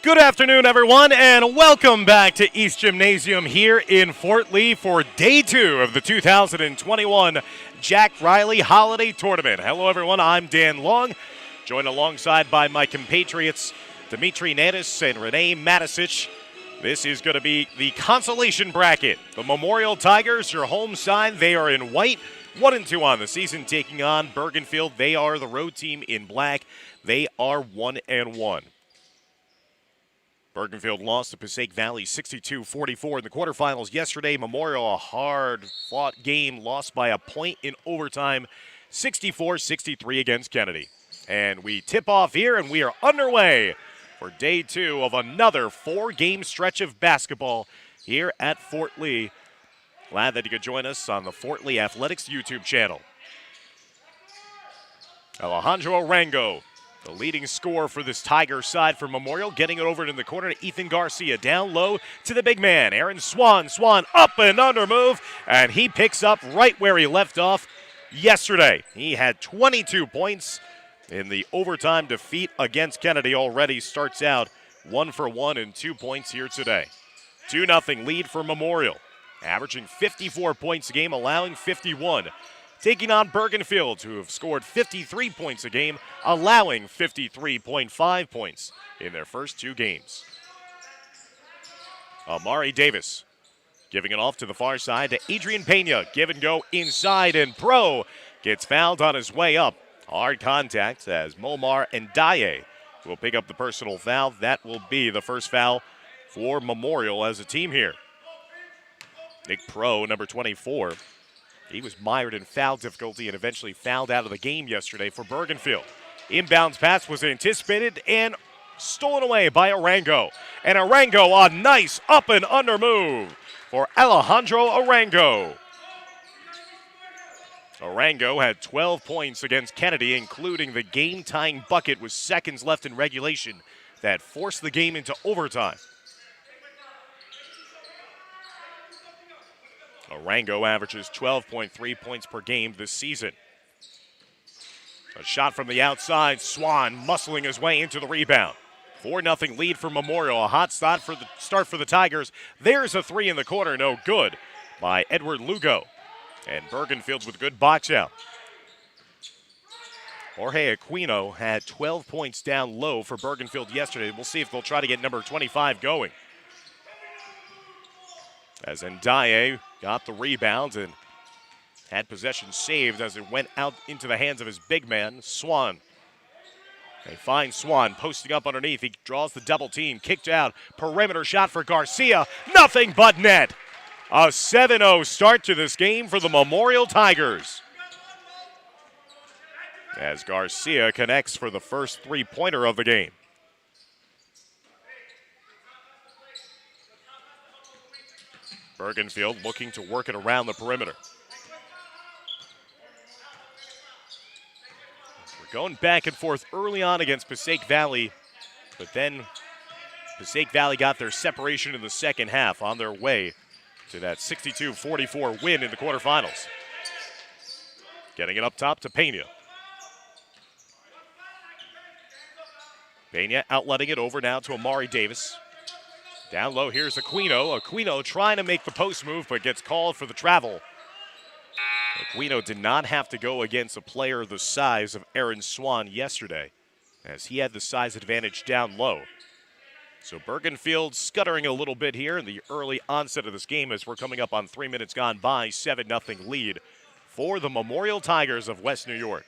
Good afternoon, everyone, and welcome back to East Gymnasium here in Fort Lee for Day 2 of the 2021 Jack Reilly Holiday Tournament. Hello, everyone. I'm Dan Long, joined alongside by my compatriots Dimitri Nanis and Renee Matisic. This is going to be the consolation bracket. The Memorial Tigers, your home side, they are in white. 1-2 on the season, taking on Bergenfield. They are the road team in black. They are 1-1. Bergenfield lost to Passaic Valley 62-44 in the quarterfinals yesterday. Memorial, a hard-fought game, lost by a point in overtime, 64-63 against Kennedy. And we tip off here, and we are underway for Day 2 of another 4-game stretch of basketball here at Fort Lee. Glad that you could join us on the Fort Lee Athletics YouTube channel. Alejandro Arango, the leading scorer for this Tiger side for Memorial, getting it over in the corner to Ethan Garcia. Down low to the big man, Aaron Swan. Swan up and under move, and he picks up right where he left off yesterday. He had 22 points in the overtime defeat against Kennedy. Already starts out 1 for 1 and 2 points here today. 2-0 lead for Memorial, averaging 54 points a game, allowing 51. Taking on Bergenfield, who have scored 53 points a game, allowing 53.5 points in their first 2 games. Amari Davis giving it off to the far side to Adrian Pena. Give and go inside, and Pro gets fouled on his way up. Hard contact as Momar and Daye will pick up the personal foul. That will be the first foul for Memorial as a team here. Nick Pro, number 24. He was mired in foul difficulty and eventually fouled out of the game yesterday for Bergenfield. Inbounds pass was anticipated and stolen away by Arango. And Arango, a nice up and under move for Alejandro Arango. Arango had 12 points against Kennedy, including the game-tying bucket with seconds left in regulation that forced the game into overtime. Arango averages 12.3 points per game this season. A shot from the outside, Swan muscling his way into the rebound. 4-0 lead for Memorial, a hot start for the Tigers. There's a 3 in the corner, no good, by Edward Lugo. And Bergenfield's with a good box out. Jorge Aquino had 12 points down low for Bergenfield yesterday. We'll see if they'll try to get number 25 going. As Ndaye got the rebound and had possession saved as it went out into the hands of his big man, Swan. They find Swan posting up underneath. He draws the double team, kicked out, perimeter shot for Garcia. Nothing but net. A 7-0 start to this game for the Memorial Tigers, as Garcia connects for the first 3-pointer of the game. Bergenfield looking to work it around the perimeter. We're going back and forth early on against Passaic Valley, but then Passaic Valley got their separation in the second half on their way to that 62-44 win in the quarterfinals. Getting it up top to Pena. Pena outletting it over now to Amari Davis. Down low, here's Aquino. Aquino trying to make the post move, but gets called for the travel. Aquino did not have to go against a player the size of Aaron Swan yesterday, as he had the size advantage down low. So Bergenfield scuttering a little bit here in the early onset of this game as we're coming up on 3 minutes gone by. 7-0 lead for the Memorial Tigers of West New York.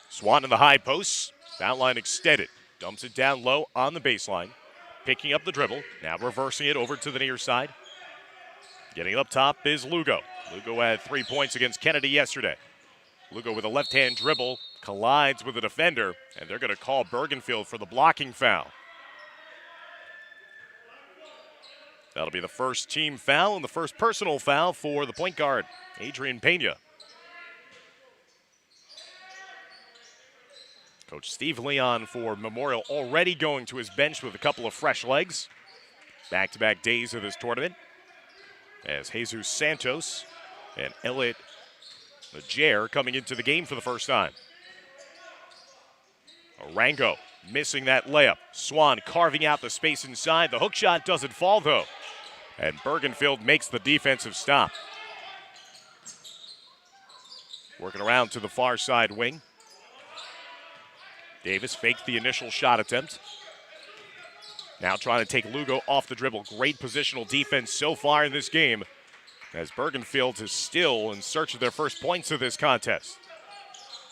Swan in the high post, foul line extended. Dumps it down low on the baseline. Picking up the dribble, now reversing it over to the near side. Getting up top is Lugo. Lugo had 3 points against Kennedy yesterday. Lugo with a left-hand dribble, collides with a defender, and they're going to call Bergenfield for the blocking foul. That'll be the first team foul and the first personal foul for the point guard, Adrian Pena. Coach Steve Leon for Memorial already going to his bench with a couple of fresh legs. Back-to-back days of this tournament, as Jesus Santos and Elliot Najair coming into the game for the first time. Arango missing that layup. Swan carving out the space inside. The hook shot doesn't fall, though. And Bergenfield makes the defensive stop. Working around to the far side wing. Davis faked the initial shot attempt. Now trying to take Lugo off the dribble. Great positional defense so far in this game, as Bergenfield is still in search of their first points of this contest.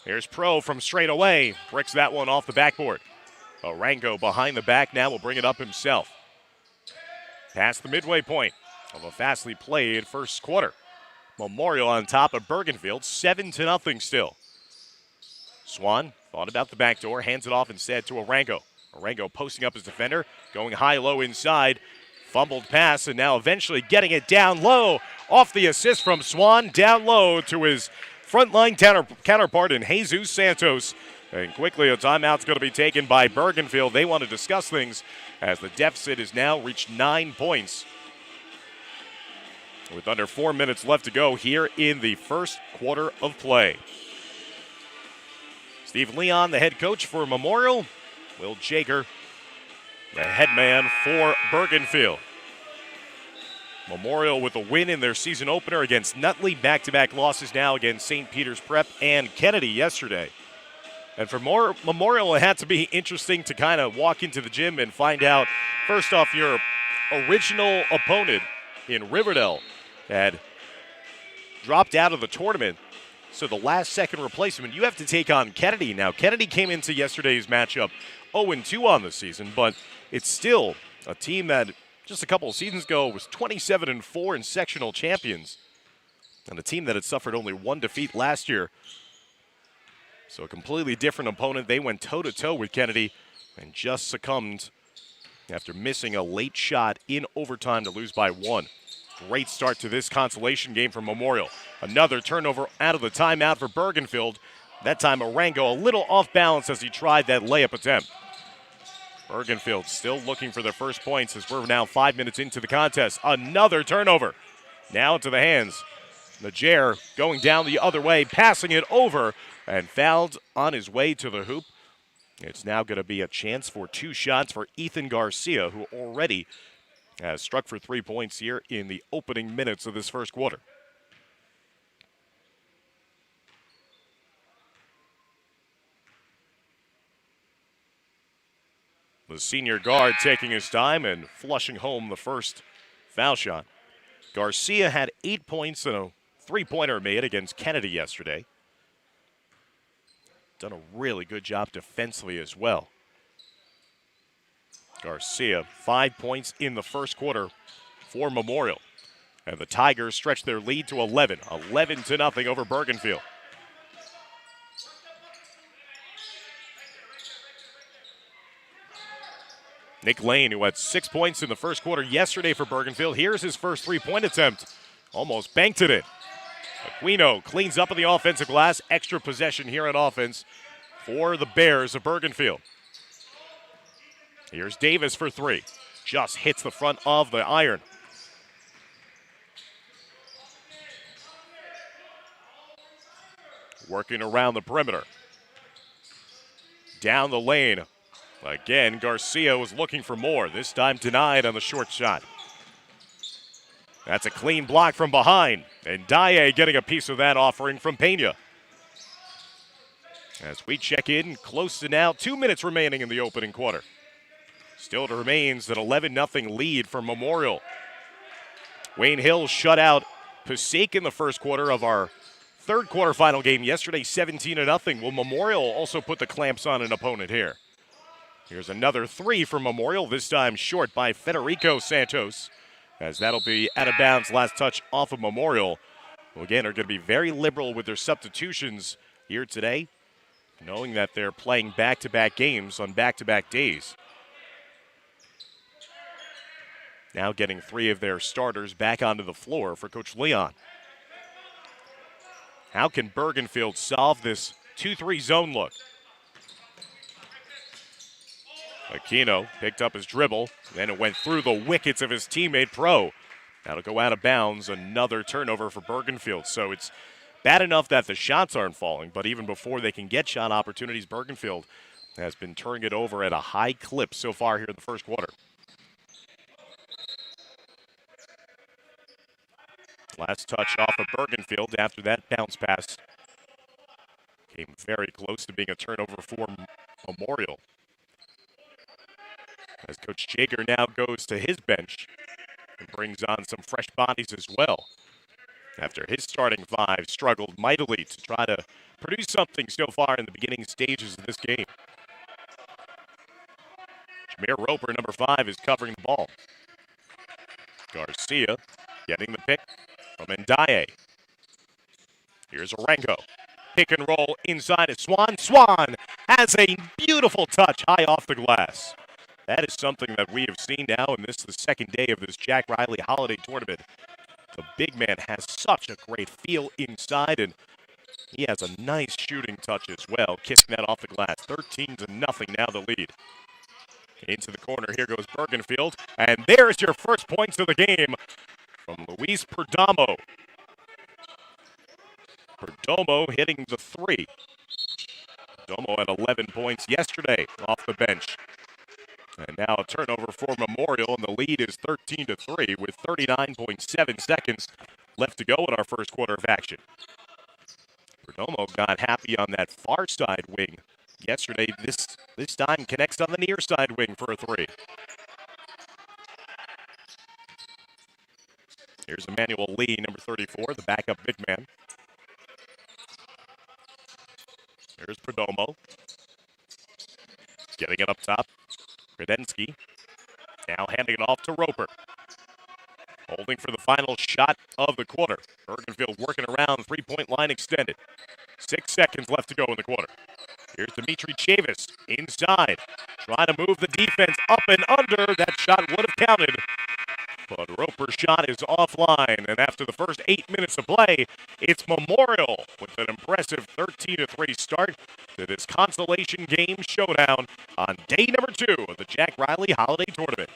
Here's Pro from straight away. Bricks that one off the backboard. Arango behind the back now will bring it up himself. Past the midway point of a fastly played first quarter. Memorial on top of Bergenfield, 7-0 still. Swan thought about the back door, hands it off instead to Arango. Arango posting up his defender, going high-low inside. Fumbled pass, and now eventually getting it down low. Off the assist from Swan, down low to his frontline counterpart in Jesus Santos. And quickly a timeout's going to be taken by Bergenfield. They want to discuss things as the deficit has now reached 9 points. With under 4 minutes left to go here in the first quarter of play. Steve Leon, the head coach for Memorial. Will Jager, the head man for Bergenfield. Memorial with a win in their season opener against Nutley. Back-to-back losses now against St. Peter's Prep and Kennedy yesterday. And for Memorial, it had to be interesting to kind of walk into the gym and find out, first off, your original opponent in Riverdale had dropped out of the tournament. So the last-second replacement, you have to take on Kennedy. Now, Kennedy came into yesterday's matchup 0-2 on the season, but it's still a team that just a couple of seasons ago was 27-4 and sectional champions, and a team that had suffered only one defeat last year. So a completely different opponent. They went toe-to-toe with Kennedy and just succumbed after missing a late shot in overtime to lose by 1. Great start to this consolation game for Memorial. Another turnover out of the timeout for Bergenfield. That time Arango a little off balance as he tried that layup attempt. Bergenfield still looking for their first points as we're now 5 minutes into the contest. Another turnover. Now into the hands. Najair going down the other way, passing it over, and fouled on his way to the hoop. It's now going to be a chance for 2 shots for Ethan Garcia, who already has struck for 3 points here in the opening minutes of this first quarter. The senior guard taking his time and flushing home the first foul shot. Garcia had 8 points and a three-pointer made against Kennedy yesterday. Done a really good job defensively as well. Garcia, 5 points in the first quarter for Memorial. And the Tigers stretch their lead to 11. 11-0 over Bergenfield. Nick Lane, who had 6 points in the first quarter yesterday for Bergenfield. Here's his first three-point attempt. Almost banked it in. Aquino cleans up on the offensive glass. Extra possession here on offense for the Bears of Bergenfield. Here's Davis for 3. Just hits the front of the iron. Working around the perimeter. Down the lane. Again, Garcia was looking for more. This time denied on the short shot. That's a clean block from behind. And Dye getting a piece of that offering from Pena. As we check in, close to now 2 minutes remaining in the opening quarter. Still it remains an 11-0 lead for Memorial. Wayne Hill shut out Passaic in the first quarter of our third quarterfinal game yesterday, 17-0. Will Memorial also put the clamps on an opponent here? Here's another 3 for Memorial, this time short by Federico Santos, as that'll be out of bounds. Last touch off of Memorial, who again are going to be very liberal with their substitutions here today, knowing that they're playing back-to-back games on back-to-back days. Now getting 3 of their starters back onto the floor for Coach Leon. How can Bergenfield solve this 2-3 zone look? Aquino picked up his dribble, then it went through the wickets of his teammate Pro. That'll go out of bounds, another turnover for Bergenfield. So it's Bad enough that the shots aren't falling, but even before they can get shot opportunities, Bergenfield has been turning it over at a high clip so far here in the first quarter. Last touch off of Bergenfield after that bounce pass came very close to being a turnover for Memorial. As Coach Jager now goes to his bench and brings on some fresh bodies as well. After his starting five struggled mightily to try to produce something so far in the beginning stages of this game. Jameer Roper, number 5, is covering the ball. Garcia getting the pick from Ndiaye. Here's Orengo. Pick and roll inside of Swan. Swan has a beautiful touch high off the glass. That is something that we have seen now, and this is the second day of this Jack Reilly Holiday Tournament. The big man has such a great feel inside, and he has a nice shooting touch as well, kissing that off the glass. 13-0 now the lead. Into the corner, here goes Bergenfield, and there's your first points of the game from Luis Perdomo. Perdomo hitting the 3. Perdomo had 11 points yesterday off the bench. And now a turnover for Memorial, and the lead is 13-3 with 39.7 seconds left to go in our first quarter of action. Perdomo got happy on that far side wing yesterday. This time connects on the near side wing for a 3. Here's Emmanuel Lee, number 34, the backup big man. Here's Perdomo. Getting it up top. Kredensky now handing it off to Roper. Holding for the final shot of the quarter. Bergenfield working around the three-point line extended. 6 seconds left to go in the quarter. Here's Dimitri Chavis inside. Trying to move the defense up and under. That shot would have counted. But Roper's shot is offline. And after the first 8 minutes of play, it's Memorial with an impressive 13-3 start to this consolation game showdown on day number 2 of the Jack Reilly Holiday Tournament.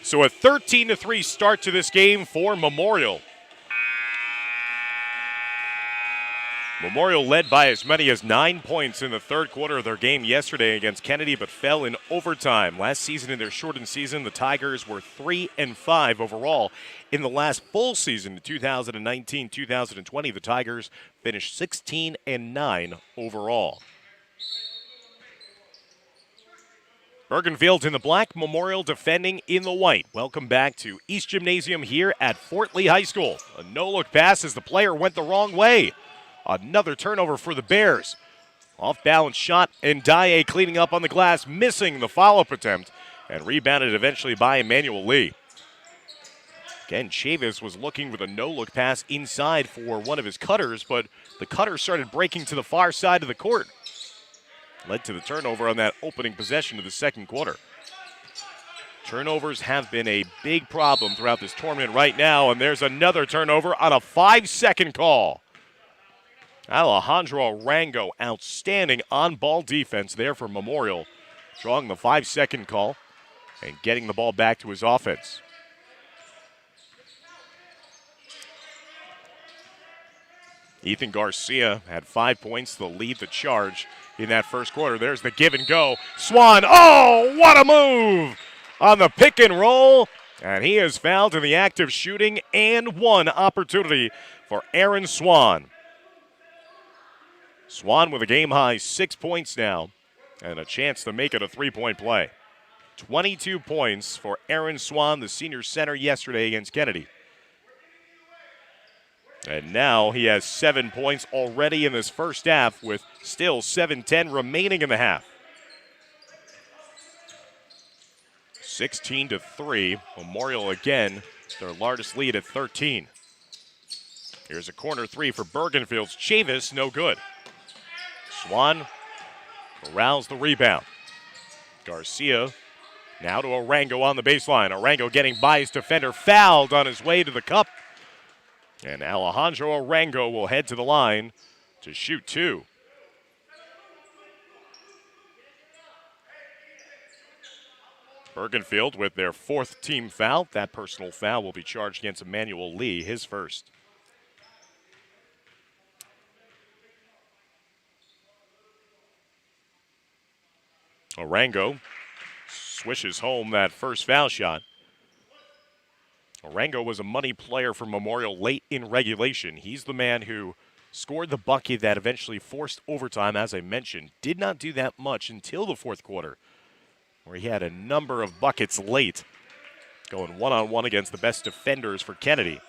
So a 13-3 start to this game for Memorial. Memorial led by as many as 9 points in the third quarter of their game yesterday against Kennedy, but fell in overtime. Last season in their shortened season, the Tigers were 3-5 overall. In the last full season, 2019-2020, the Tigers finished 16-9 overall. Bergenfield in the black, Memorial defending in the white. Welcome back to East Gymnasium here at Fort Lee High School. A no-look pass as the player went the wrong way. Another turnover for the Bears. Off-balance shot, and Ndiaye cleaning up on the glass, missing the follow-up attempt, and rebounded eventually by Emmanuel Lee. Again, Chavis was looking with a no-look pass inside for one of his cutters, but the cutter started breaking to the far side of the court. Led to the turnover on that opening possession of the second quarter. Turnovers have been a big problem throughout this tournament right now, and there's another turnover on a 5-second call. Alejandro Arango, outstanding on-ball defense there for Memorial, drawing the 5-second call and getting the ball back to his offense. Ethan Garcia had 5 points to lead the charge in that first quarter. There's the give and go. Swan, oh, what a move on the pick and roll. And he is fouled in the act of shooting, and one opportunity for Aaron Swan. Swan with a game-high 6 points now and a chance to make it a three-point play. 22 points for Aaron Swan, the senior center, yesterday against Kennedy. And now he has 7 points already in this first half with still 7:10 remaining in the half. 16-3. Memorial again, their largest lead at 13. Here's a corner three for Bergenfield's Chavis, no good. Swan corrals the rebound. Garcia now to Arango on the baseline. Arango getting by his defender, fouled on his way to the cup. And Alejandro Arango will head to the line to shoot two. Bergenfield with their fourth team foul. That personal foul will be charged against Emmanuel Lee, his first. Arango swishes home that first foul shot. Arango was a money player for Memorial late in regulation. He's the man who scored the bucket that eventually forced overtime, as I mentioned. Did not do that much until the fourth quarter, where he had a number of buckets late, going one-on-one against the best defenders for Kennedy.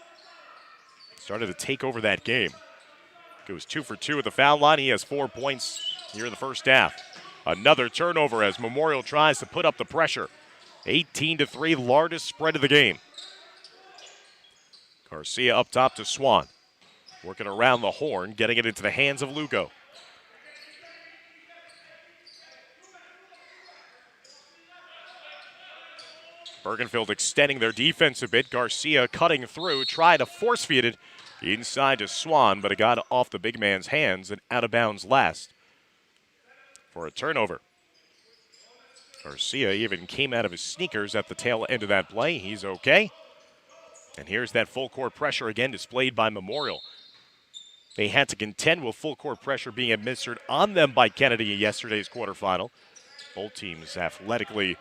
Started to take over that game. Goes 2 for 2 at the foul line. He has 4 points here in the first half. Another turnover as Memorial tries to put up the pressure. 18-3, largest spread of the game. Garcia up top to Swan. Working around the horn, getting it into the hands of Lugo. Bergenfield extending their defense a bit. Garcia cutting through, trying to force feed it inside to Swan, but it got off the big man's hands and out of bounds last for a turnover. Garcia even came out of his sneakers at the tail end of that play. He's okay. And here's that full court pressure again displayed by Memorial. They had to contend with full court pressure being administered on them by Kennedy in yesterday's quarterfinal. Both teams athletically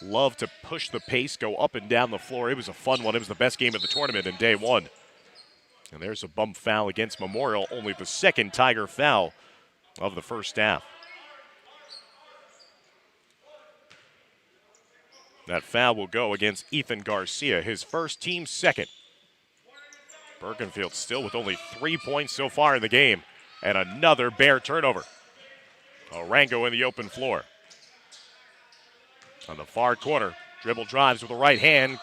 love to push the pace, go up and down the floor. It was a fun one. It was the best game of the tournament in day one. And there's a bump foul against Memorial, only the second Tiger foul of the first half. That foul will go against Ethan Garcia, his first, team second. Bergenfield still with only 3 points so far in the game. And another Bear turnover. Arango in the open floor. On the far corner, dribble drives with the right hand,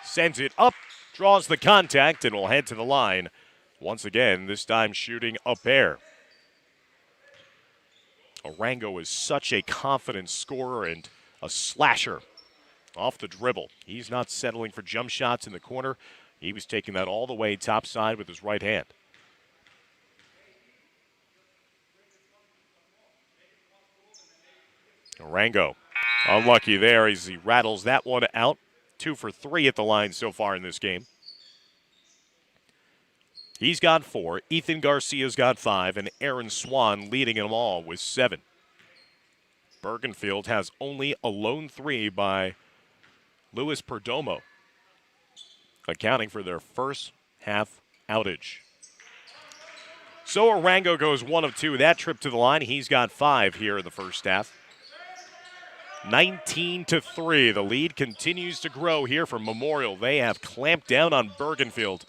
sends it up, draws the contact, and will head to the line. Once again, this time shooting a pair. Arango is such a confident scorer and a slasher off the dribble. He's not settling for jump shots in the corner. He was taking that all the way topside with his right hand. Arango unlucky there as he rattles that one out. 2 for 3 at the line so far in this game. He's got 4. Ethan Garcia's got 5, and Aaron Swan leading them all with 7. Bergenfield has only a lone 3 by Luis Perdomo, accounting for their first half outage. So Arango goes 1 of 2. That trip to the line, he's got 5 here in the first half. 19-3. The lead continues to grow here for Memorial. They have clamped down on Bergenfield.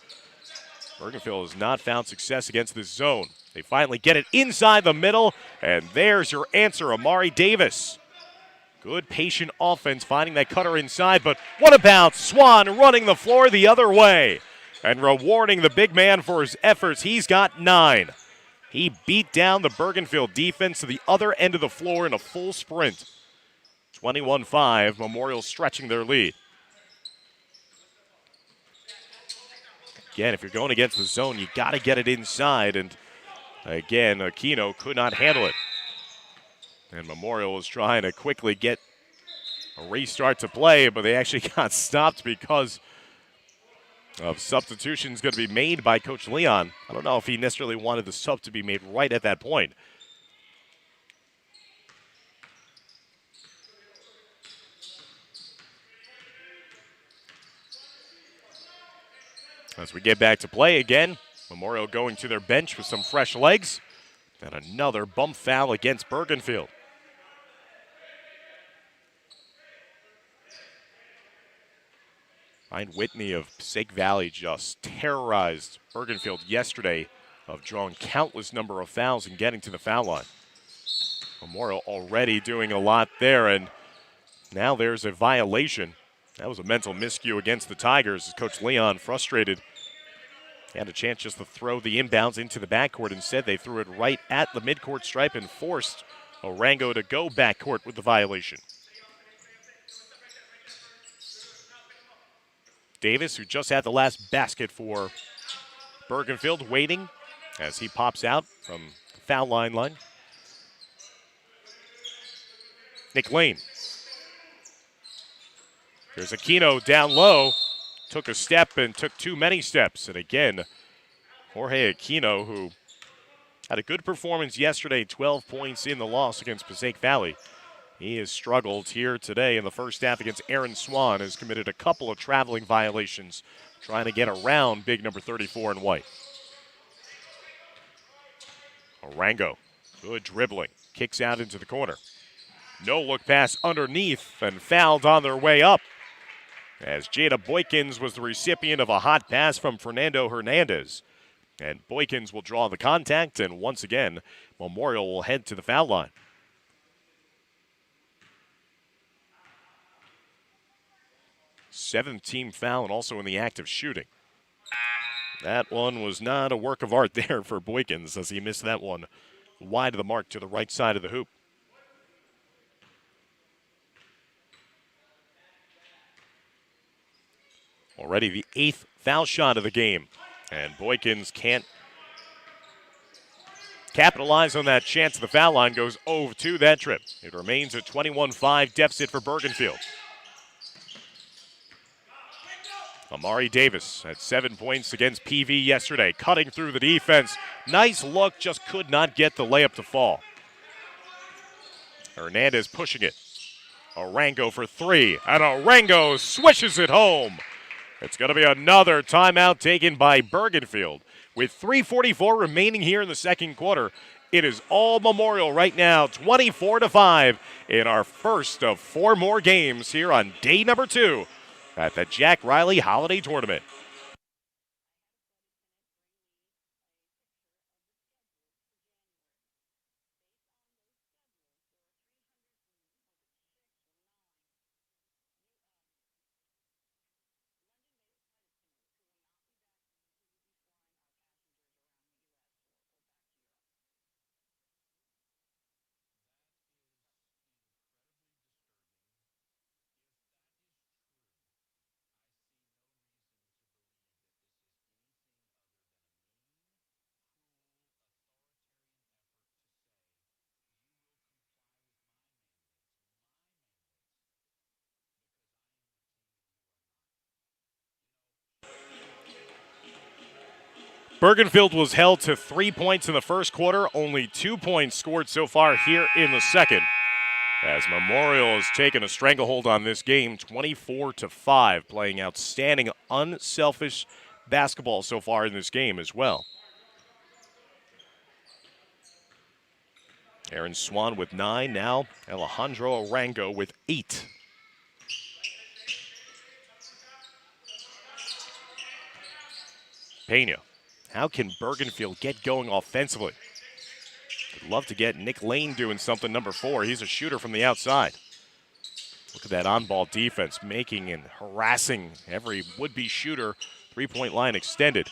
Bergenfield has not found success against this zone. They finally get it inside the middle, and there's your answer, Amari Davis. Good patient offense, finding that cutter inside, but what about Swan running the floor the other way and rewarding the big man for his efforts? He's got 9. He beat down the Bergenfield defense to the other end of the floor in a full sprint. 21-5, Memorial stretching their lead. Again, if you're going against the zone, you got to get it inside, and again, Aquino could not handle it. And Memorial was trying to quickly get a restart to play, but they actually got stopped because of substitutions going to be made by Coach Leon. I don't know if he necessarily wanted the sub to be made right at that point. As we get back to play again, Memorial going to their bench with some fresh legs. And another bump foul against Bergenfield. Ryan Whitney of Passaic Valley just terrorized Bergenfield yesterday of drawing countless number of fouls and getting to the foul line. Memorial already doing a lot there, and now there's a violation. That was a mental miscue against the Tigers as Coach Leon, frustrated, had a chance just to throw the inbounds into the backcourt. Instead, they threw it right at the midcourt stripe and forced Orango to go backcourt with the violation. Davis, who just had the last basket for Bergenfield, waiting as he pops out from the foul line. Nick Lane. There's Aquino down low. Took a step and took too many steps. And again, Jorge Aquino, who had a good performance yesterday, 12 points in the loss against Passaic Valley. He has struggled here today in the first half against Aaron Swan, has committed a couple of traveling violations, trying to get around big number 34 in white. Orango, good dribbling, kicks out into the corner. No look pass underneath and fouled on their way up, as Jada Boykins was the recipient of a hot pass from Fernando Hernandez. And Boykins will draw the contact, and once again, Memorial will head to the foul line. Seventh team foul, and also in the act of shooting. That one was not a work of art there for Boykins, as he missed that one wide of the mark to the right side of the hoop. Already the 8th foul shot of the game, and Boykins can't capitalize on that chance. The foul line goes 0-2 that trip. It remains a 21-5 deficit for Bergenfield. Amari Davis had 7 points against PV yesterday, cutting through the defense. Nice look, just could not get the layup to fall. Hernandez pushing it. Orango for three, and Orango swishes it home. It's going to be another timeout taken by Bergenfield. With 3:44 remaining here in the second quarter, it is all Memorial right now, 24-5 in our first of 4 more games here on day number 2 at the Jack Reilly Holiday Tournament. Bergenfield was held to 3 points in the first quarter, only 2 points scored so far here in the second, as Memorial has taken a stranglehold on this game, 24-5, playing outstanding, unselfish basketball so far in this game as well. Aaron Swan with 9, now Alejandro Orango with 8. Pena. How can Bergenfield get going offensively? I'd love to get Nick Lane doing something, number 4. He's a shooter from the outside. Look at that on-ball defense, making and harassing every would-be shooter. Three-point line extended.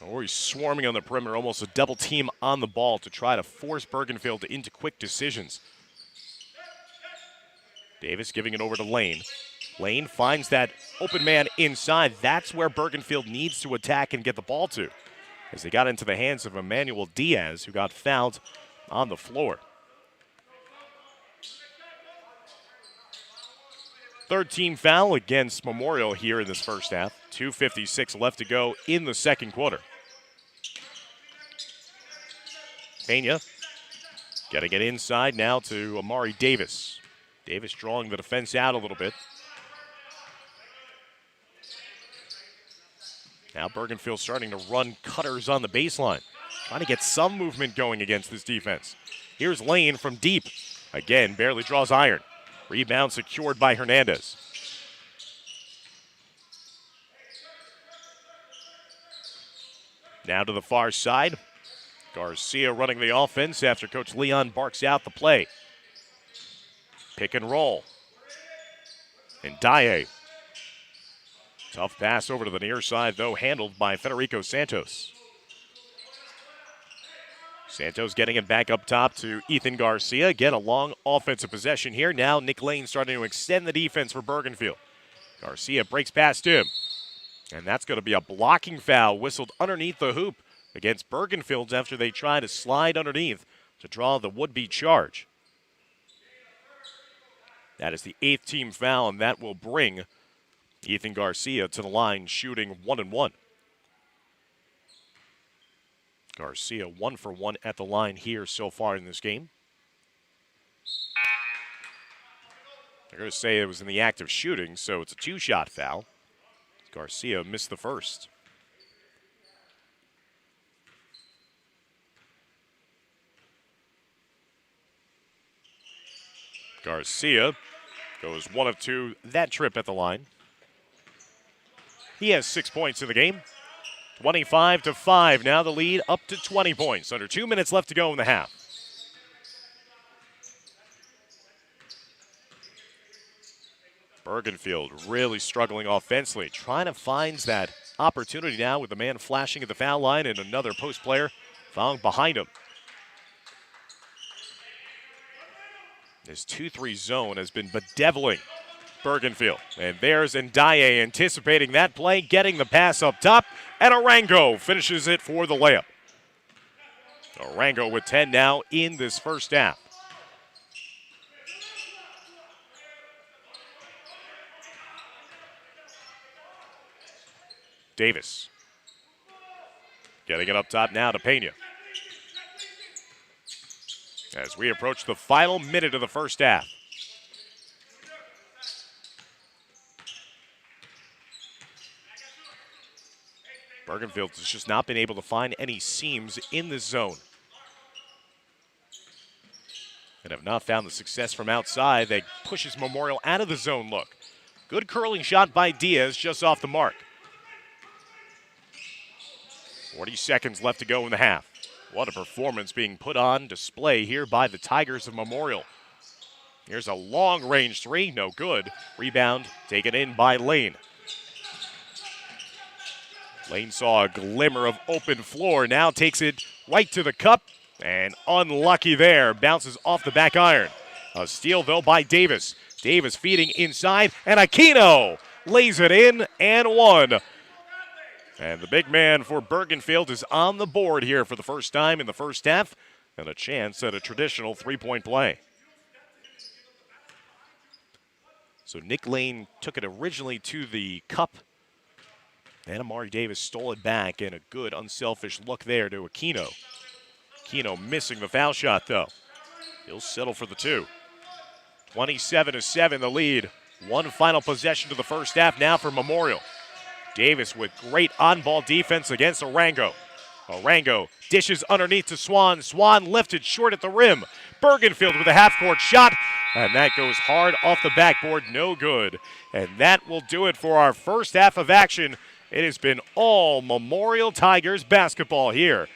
Or he's swarming on the perimeter, almost a double team on the ball to try to force Bergenfield into quick decisions. Davis giving it over to Lane. Lane finds that open man inside. That's where Bergenfield needs to attack and get the ball to, as they got into the hands of Emmanuel Diaz, who got fouled on the floor. Third team foul against Memorial here in this first half. 2:56 left to go in the second quarter. Pena getting it inside now to Amari Davis. Davis drawing the defense out a little bit. Now Bergenfield starting to run cutters on the baseline. Trying to get some movement going against this defense. Here's Lane from deep. Again, barely draws iron. Rebound secured by Hernandez. Now to the far side. Garcia running the offense after Coach Leon barks out the play. Pick and roll. And Dye. Tough pass over to the near side, though, handled by Federico Santos. Santos getting it back up top to Ethan Garcia. Again, a long offensive possession here. Now Nick Lane starting to extend the defense for Bergenfield. Garcia breaks past him. And that's going to be a blocking foul whistled underneath the hoop against Bergenfield after they try to slide underneath to draw the would-be charge. That is the 8th team foul, and that will bring Ethan Garcia to the line shooting 1-1. Garcia 1 for 1 at the line here so far in this game. They're going to say it was in the act of shooting, so it's a 2-shot foul. Garcia missed the first. Garcia goes 1 of 2 that trip at the line. He has 6 points in the game. 25-5. Now the lead up to 20 points. Under 2 minutes left to go in the half. Bergenfield really struggling offensively. Trying to find that opportunity now with the man flashing at the foul line and another post player following behind him. This 2-3 zone has been bedeviling Bergenfield. And there's Ndiaye anticipating that play, getting the pass up top, and Arango finishes it for the layup. Arango with 10 now in this first half. Davis getting it up top now to Pena. As we approach the final minute of the first half. Bergenfield has just not been able to find any seams in this zone. And have not found the success from outside that pushes Memorial out of the zone look. Good curling shot by Diaz, just off the mark. 40 seconds left to go in the half. What a performance being put on display here by the Tigers of Memorial. Here's a long-range three, no good. Rebound taken in by Lane. Lane saw a glimmer of open floor, now takes it right to the cup, and unlucky there, bounces off the back iron. A steal, though, by Davis. Davis feeding inside, and Aquino lays it in and one. And the big man for Bergenfield is on the board here for the first time in the first half, and a chance at a traditional three-point play. So Nick Lane took it originally to the cup, and Amari Davis stole it back, and a good unselfish look there to Aquino. Aquino missing the foul shot, though. He'll settle for the two. 27-7 the lead. One final possession to the first half now for Memorial. Davis with great on-ball defense against Arango. Arango dishes underneath to Swan. Swan lifted short at the rim. Bergenfield with a half-court shot, and that goes hard off the backboard, no good. And that will do it for our first half of action. It has been all Memorial Tigers basketball here,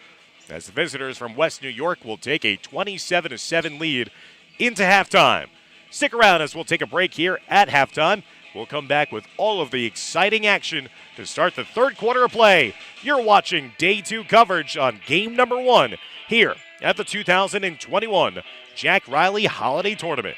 as the visitors from West New York will take a 27-7 lead into halftime. Stick around as we'll take a break here at halftime. We'll come back with all of the exciting action to start the third quarter of play. You're watching Day 2 coverage on game number 1 here at the 2021 Jack Reilly Holiday Tournament.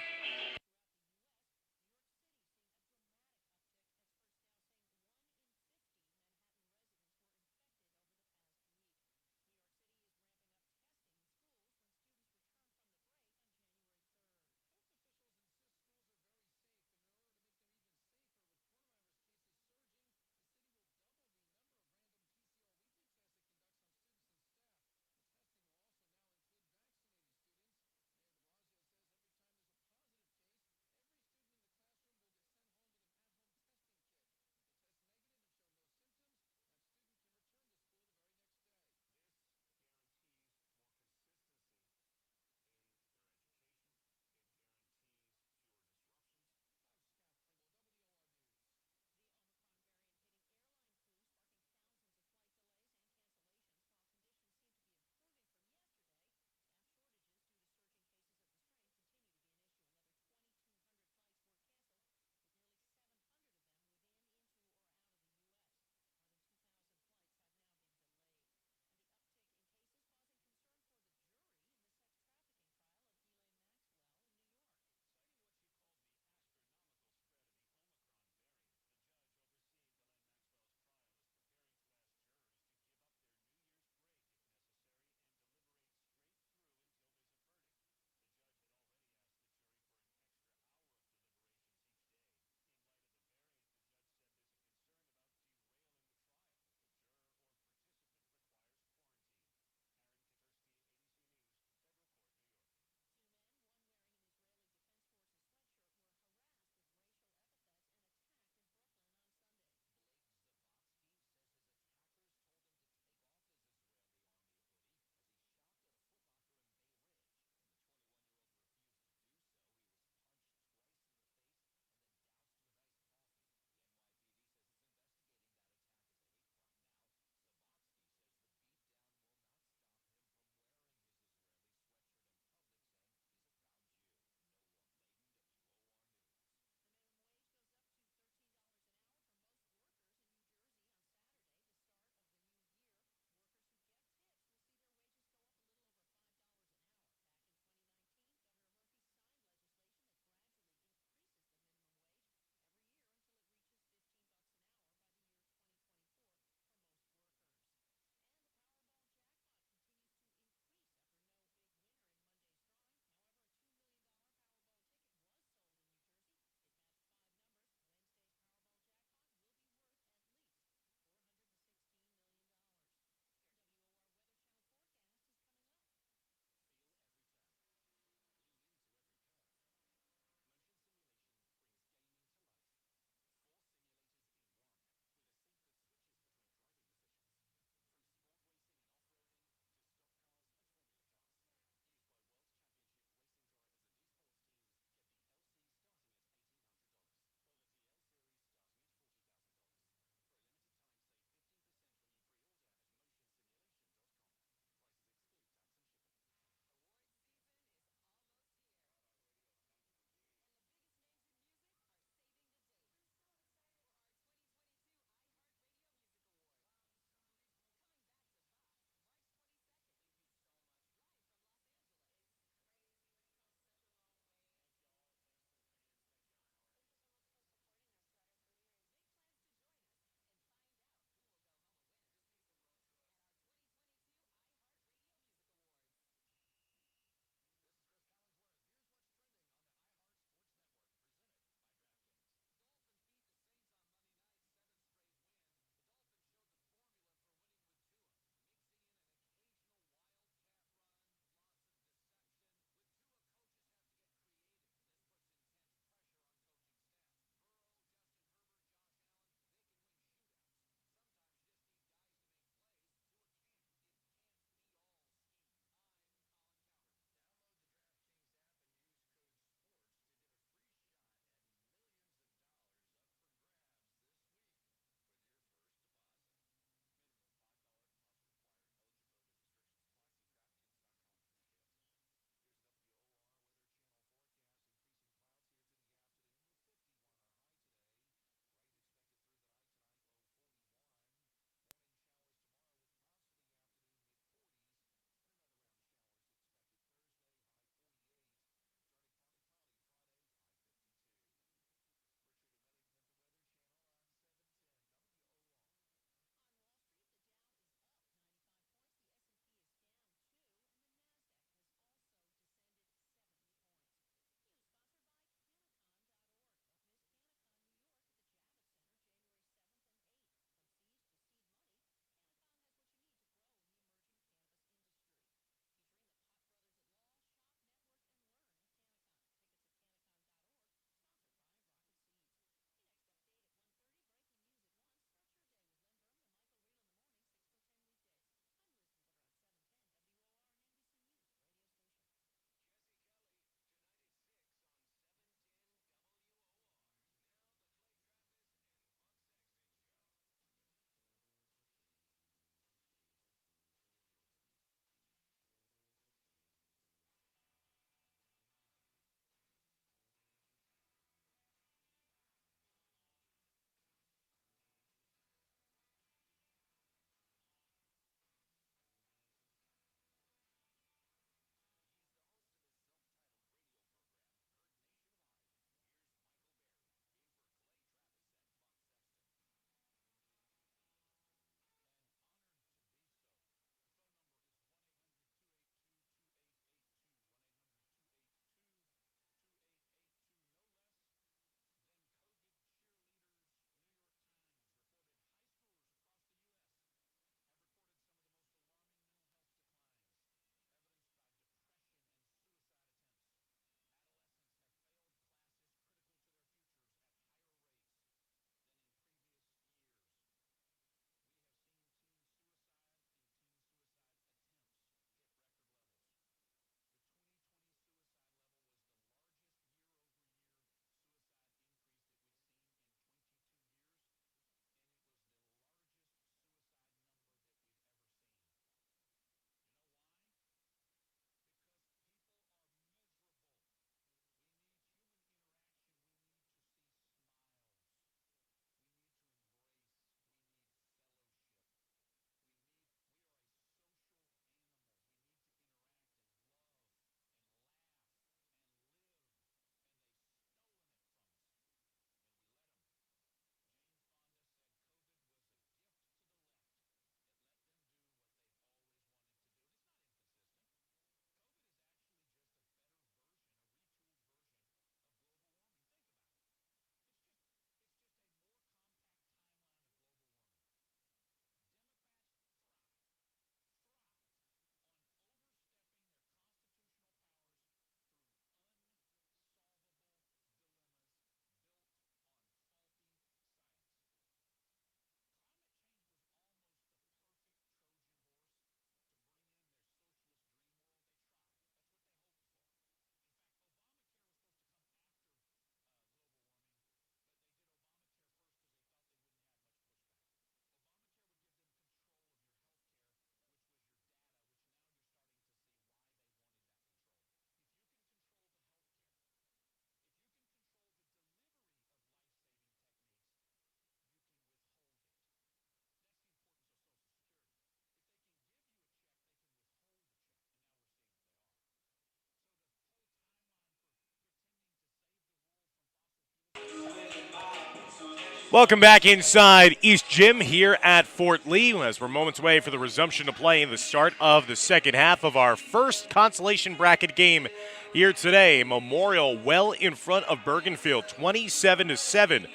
Welcome back inside East Gym here at Fort Lee as we're moments away for the resumption of play in the start of the second half of our first consolation bracket game here today. Memorial well in front of Bergenfield, 27-7.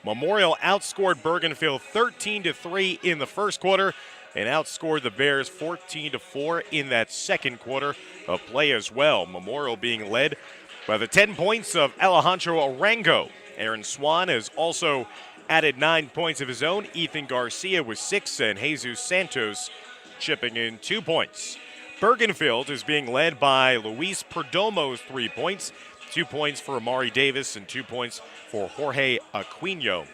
Memorial outscored Bergenfield 13-3 in the first quarter and outscored the Bears 14-4 in that second quarter of play as well. Memorial being led by the 10 points of Alejandro Arango. Aaron Swan has also added 9 points of his own. Ethan Garcia with 6, and Jesus Santos chipping in 2 points. Bergenfield is being led by Luis Perdomo's 3 points, 2 points for Amari Davis, and 2 points for Jorge Aquino.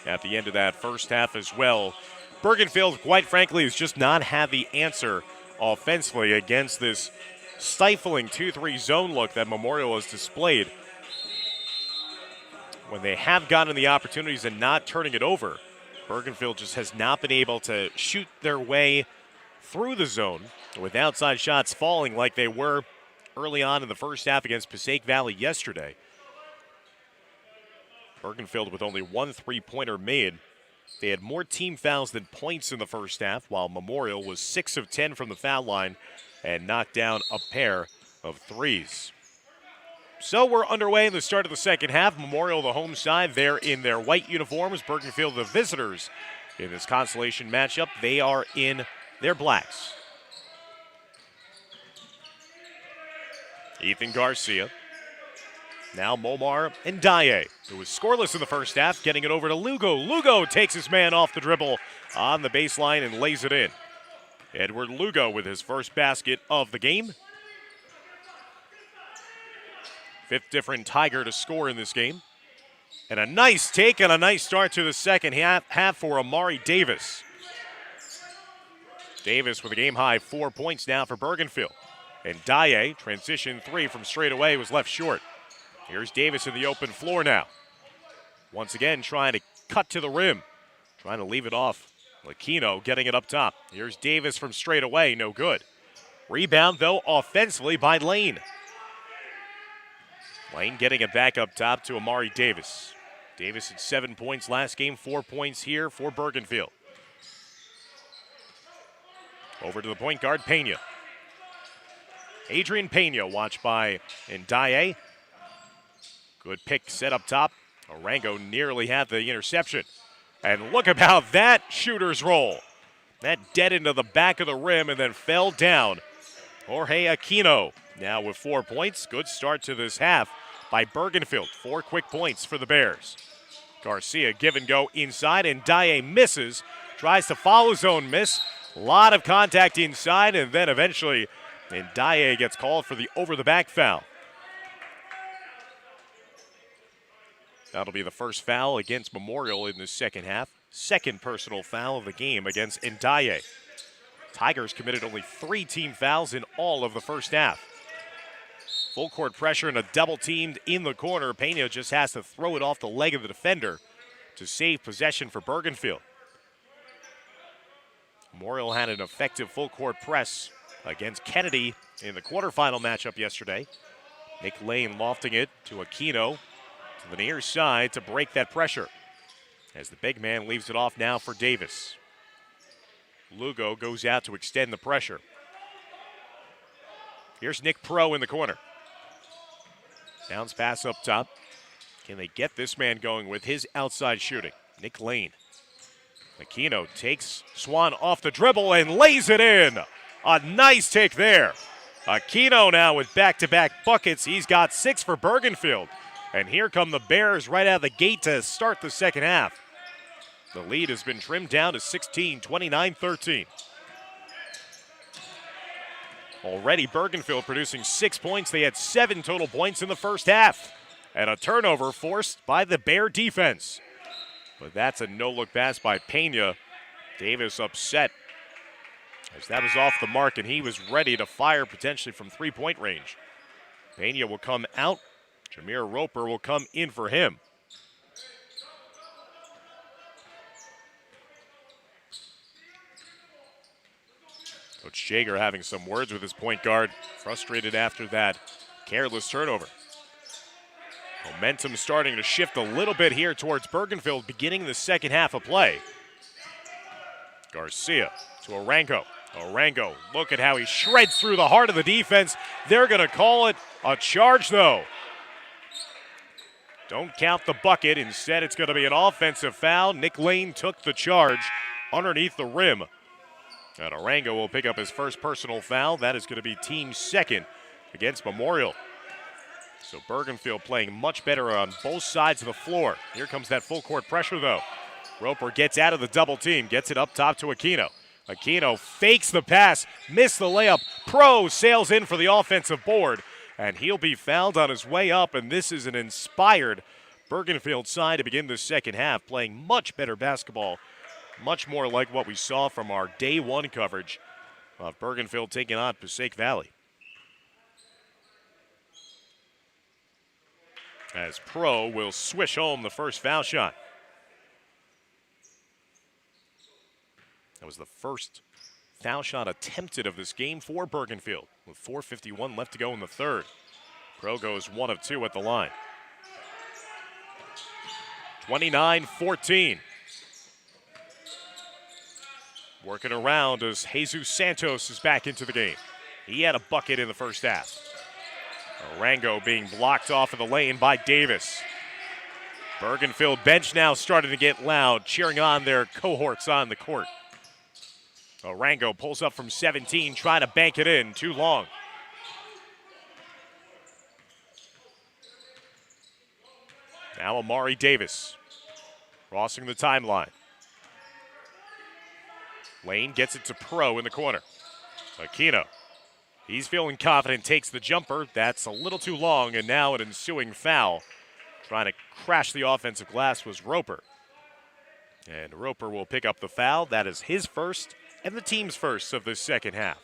At the end of that first half as well, Bergenfield, quite frankly, has just not had the answer offensively against this stifling 2-3 zone look that Memorial has displayed. When they have gotten the opportunities and not turning it over, Bergenfield just has not been able to shoot their way through the zone with outside shots falling like they were early on in the first half against Passaic Valley yesterday. Bergenfield with only 1 3-pointer made. They had more team fouls than points in the first half, while Memorial was 6 of 10 from the foul line and knocked down a pair of threes. So we're underway in the start of the second half. Memorial, the home side, they're in their white uniforms. Bergenfield, the visitors in this consolation matchup. They are in their blacks. Ethan Garcia. Now Momar and Dye, who was scoreless in the first half, getting it over to Lugo. Lugo takes his man off the dribble on the baseline and lays it in. Edward Lugo with his first basket of the game. 5th different Tiger to score in this game. And a nice take and a nice start to the second half for Amari Davis. Davis with a game-high 4 points now for Bergenfield. And Dye, transition 3 from straight away, was left short. Here's Davis in the open floor now. Once again, trying to cut to the rim. Trying to leave it off. Aquino getting it up top. Here's Davis from straight away, no good. Rebound, though, offensively by Lane. Lane getting it back up top to Amari Davis. Davis had 7 points last game, 4 points here for Bergenfield. Over to the point guard, Pena. Adrian Pena watched by Ndaye. Good pick set up top. Arango nearly had the interception. And look about that shooter's roll. That dead into the back of the rim and then fell down. Jorge Aquino now with 4 points. Good start to this half by Bergenfield. 4 quick points for the Bears. Garcia give and go inside, and Dye misses. Tries to follow his own miss. A lot of contact inside, and then eventually Dye gets called for the over-the-back foul. That'll be the first foul against Memorial in the second half. Second personal foul of the game against Ndaye. Tigers committed only 3 team fouls in all of the first half. Full court pressure and a double teamed in the corner. Pena just has to throw it off the leg of the defender to save possession for Bergenfield. Memorial had an effective full court press against Kennedy in the quarterfinal matchup yesterday. Nick Lane lofting it to Aquino to the near side to break that pressure as the big man leaves it off now for Davis. Lugo goes out to extend the pressure. Here's Nick Pro in the corner. Bounce pass up top. Can they get this man going with his outside shooting? Nick Lane. Aquino takes Swan off the dribble and lays it in. A nice take there. Aquino now with back-to-back buckets. He's got 6 for Bergenfield. And here come the Bears right out of the gate to start the second half. The lead has been trimmed down to 16, 29-13. Already Bergenfield producing 6 points. They had 7 total points in the first half. And a turnover forced by the Bear defense. But that's a no-look pass by Pena. Davis upset as that was off the mark, and he was ready to fire potentially from three-point range. Pena will come out. Jameer Roper will come in for him. Coach Jager having some words with his point guard. Frustrated after that careless turnover. Momentum starting to shift a little bit here towards Bergenfield beginning the second half of play. Garcia to Arango. Arango, look at how he shreds through the heart of the defense. They're going to call it a charge, though. Don't count the bucket. Instead, it's going to be an offensive foul. Nick Lane took the charge underneath the rim. And Arango will pick up his first personal foul. That is going to be team second against Memorial. So Bergenfield playing much better on both sides of the floor. Here comes that full court pressure, though. Roper gets out of the double team, gets it up top to Aquino. Aquino fakes the pass, missed the layup. Pro sails in for the offensive board, and he'll be fouled on his way up, and this is an inspired Bergenfield side to begin the second half, playing much better basketball, much more like what we saw from our day one coverage of Bergenfield taking on Passaic Valley. As Pro will swish home the first foul shot. That was the first foul shot attempted of this game for Bergenfield with 4:51 left to go in the third. Pro goes 1 of 2 at the line. 29-14. Working around as Jesus Santos is back into the game. He had a bucket in the first half. Arango being blocked off of the lane by Davis. Bergenfield bench now starting to get loud, cheering on their cohorts on the court. Arango pulls up from 17, trying to bank it in. Too long. Now Amari Davis crossing the timeline. Lane gets it to Pro in the corner. Aquino. He's feeling confident, takes the jumper. That's a little too long, and now an ensuing foul. Trying to crash the offensive glass was Roper. And Roper will pick up the foul. That is his first and the team's first of the second half.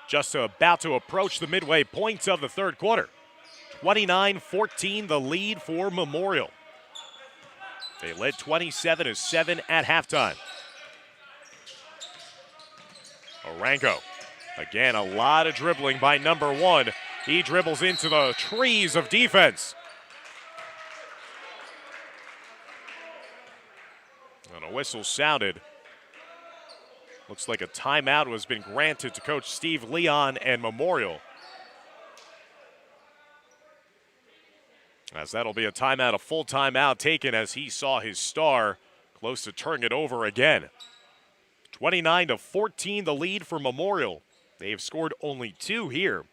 Just about to approach the midway point of the third quarter. 29-14 the lead for Memorial. They led 27-7 at halftime. Arango. Again, a lot of dribbling by number 1. He dribbles into the trees of defense. And a whistle sounded. Looks like a timeout has been granted to Coach Steve Leon and Memorial. As that'll be a timeout, a full timeout taken as he saw his star close to turning it over again. 29-14 the lead for Memorial. They've scored only 2 here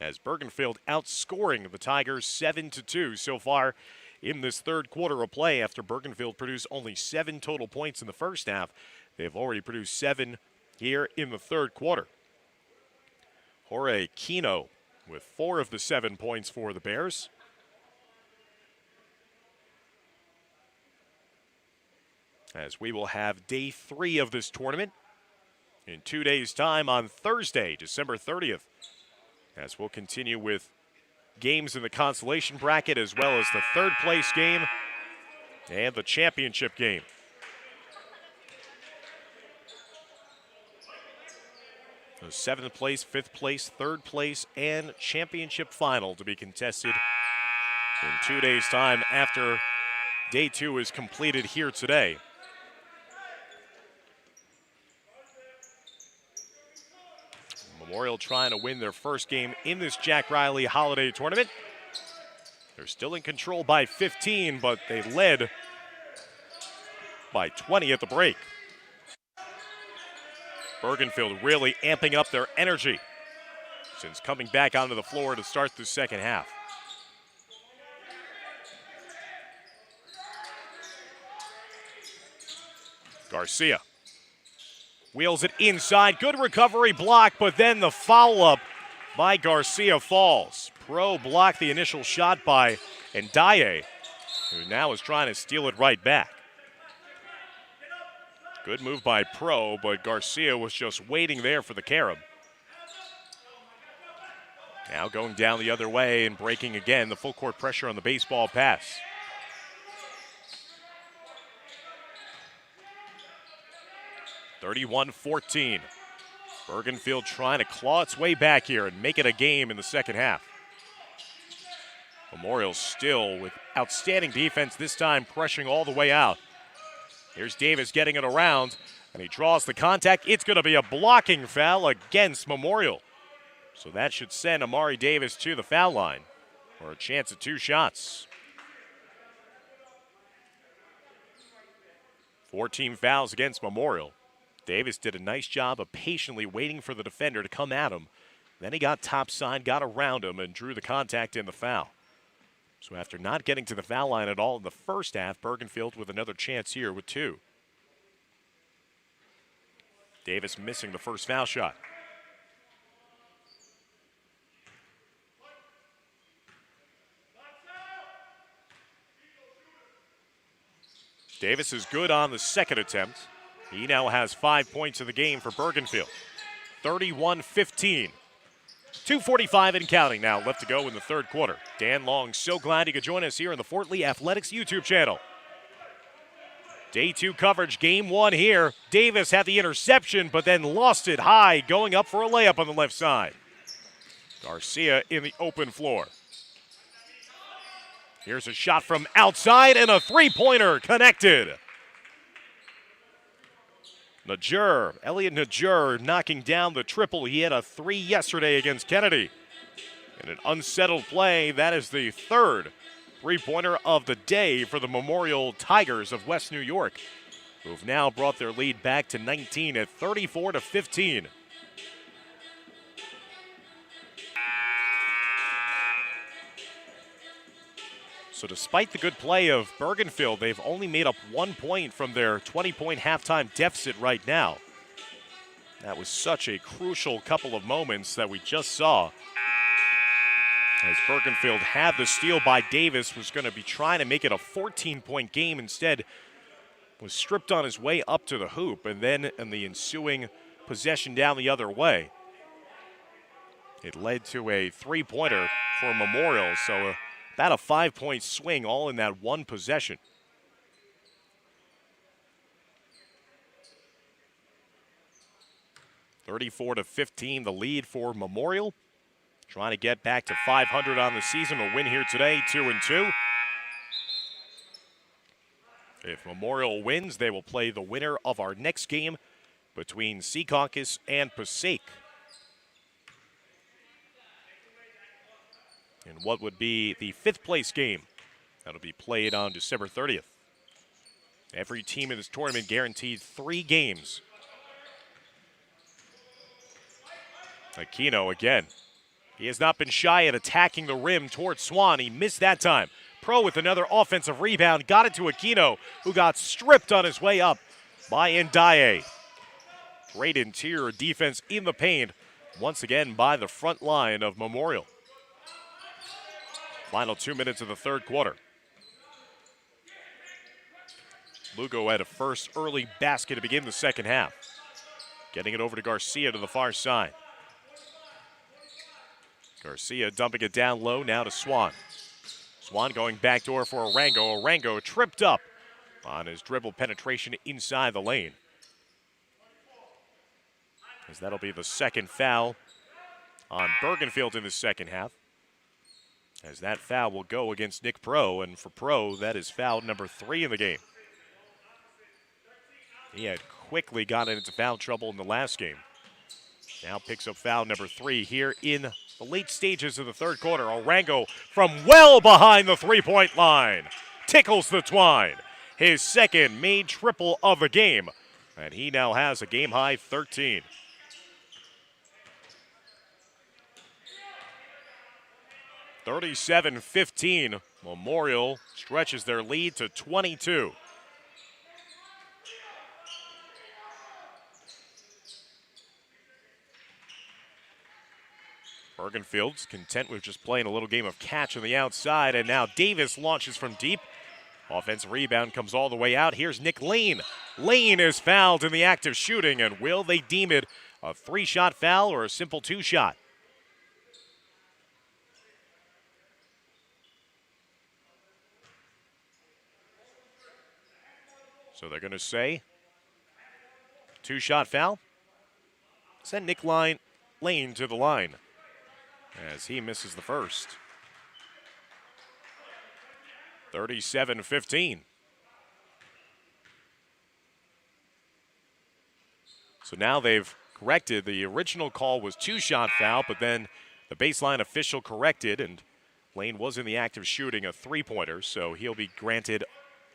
as Bergenfield outscoring the Tigers 7-2 so far in this third quarter of play. After Bergenfield produced only 7 total points in the first half, they've already produced 7 here in the third quarter. Jorge Aquino with 4 of the 7 points for the Bears. As we will have day 3 of this tournament in 2 days' time on Thursday, December 30th. As we'll continue with games in the consolation bracket as well as the third place game and the championship game. The 7th place, 5th place, 3rd place, and championship final to be contested in 2 days' time after day 2 is completed here today. Memorial trying to win their first game in this Jack Reilly Holiday Tournament. They're still in control by 15, but they led by 20 at the break. Bergenfield really amping up their energy since coming back onto the floor to start the second half. Garcia wheels it inside. Good recovery block, but then the foul-up by Garcia falls. Pro blocked the initial shot by Ndaye, who now is trying to steal it right back. Good move by Pro, but Garcia was just waiting there for the carob. Now going down the other way and breaking again the full court pressure on the baseball pass. (31-14). Bergenfield trying to claw its way back here and make it a game in the second half. Memorial still with outstanding defense, this time pressuring all the way out. Here's Davis getting it around, and he draws the contact. It's going to be a blocking foul against Memorial. So that should send Amari Davis to the foul line for a chance at 2 shots. 14 fouls against Memorial. Davis did a nice job of patiently waiting for the defender to come at him. Then he got topside, got around him, and drew the contact in the foul. So after not getting to the foul line at all in the first half, Bergenfield with another chance here with 2. Davis missing the first foul shot. Davis is good on the second attempt. He now has 5 points in the game for Bergenfield. 31-15. 2:45 and counting now left to go in the third quarter. Dan Long, so glad you could join us here on the Fort Lee Athletics YouTube channel. Day 2 coverage, game 1 here. Davis had the interception, but then lost it high, going up for a layup on the left side. Garcia in the open floor. Here's a shot from outside and a three-pointer connected. Elliot Najur knocking down the triple. He had a 3 yesterday against Kennedy. In an unsettled play, that is the third three-pointer of the day for the Memorial Tigers of West New York, who have now brought their lead back to 19 at 34-15. So despite the good play of Bergenfield, they've only made up 1 point from their 20-point halftime deficit right now. That was such a crucial couple of moments that we just saw. As Bergenfield had the steal by Davis, was going to be trying to make it a 14-point game. Instead, was stripped on his way up to the hoop, and then in the ensuing possession down the other way, it led to a three-pointer for Memorial. So about a 5-point swing all in that one possession. (34-15) the lead for Memorial. Trying to get back to 500 on the season. A win here today, 2-2. If Memorial wins, they will play the winner of our next game between Secaucus and Passaic. In what would be the 5th place game. That'll be played on December 30th. Every team in this tournament guaranteed 3 games. Aquino again. He has not been shy at attacking the rim towards Swan. He missed that time. Pro with another offensive rebound. Got it to Aquino, who got stripped on his way up by Ndiaye. Great interior defense in the paint, once again by the front line of Memorial. Final 2 minutes of the third quarter. Lugo had a first early basket to begin the second half. Getting it over to Garcia to the far side. Garcia dumping it down low now to Swan. Swan going backdoor for Arango. Arango tripped up on his dribble penetration inside the lane. As that'll be the second foul on Bergenfield in the second half. As that foul will go against Nick Pro, and for Pro, that is foul number 3 in the game. He had quickly gotten into foul trouble in the last game. Now picks up foul number 3 here in the late stages of the third quarter. Arango from well behind the three-point line. Tickles the twine. His second made triple of the game. And he now has a game-high 13. (37-15). Memorial stretches their lead to 22. Bergenfield's content with just playing a little game of catch on the outside, and now Davis launches from deep. Offensive rebound comes all the way out. Here's Nick Lane. Lane is fouled in the act of shooting, and will they deem it a 3-shot foul or a simple 2-shot? So they're going to say 2-shot foul. sent Lane to the line as he misses the first. 37-15. So now they've corrected. The original call was 2-shot foul, but then the baseline official corrected, and Lane was in the act of shooting a three-pointer, so he'll be granted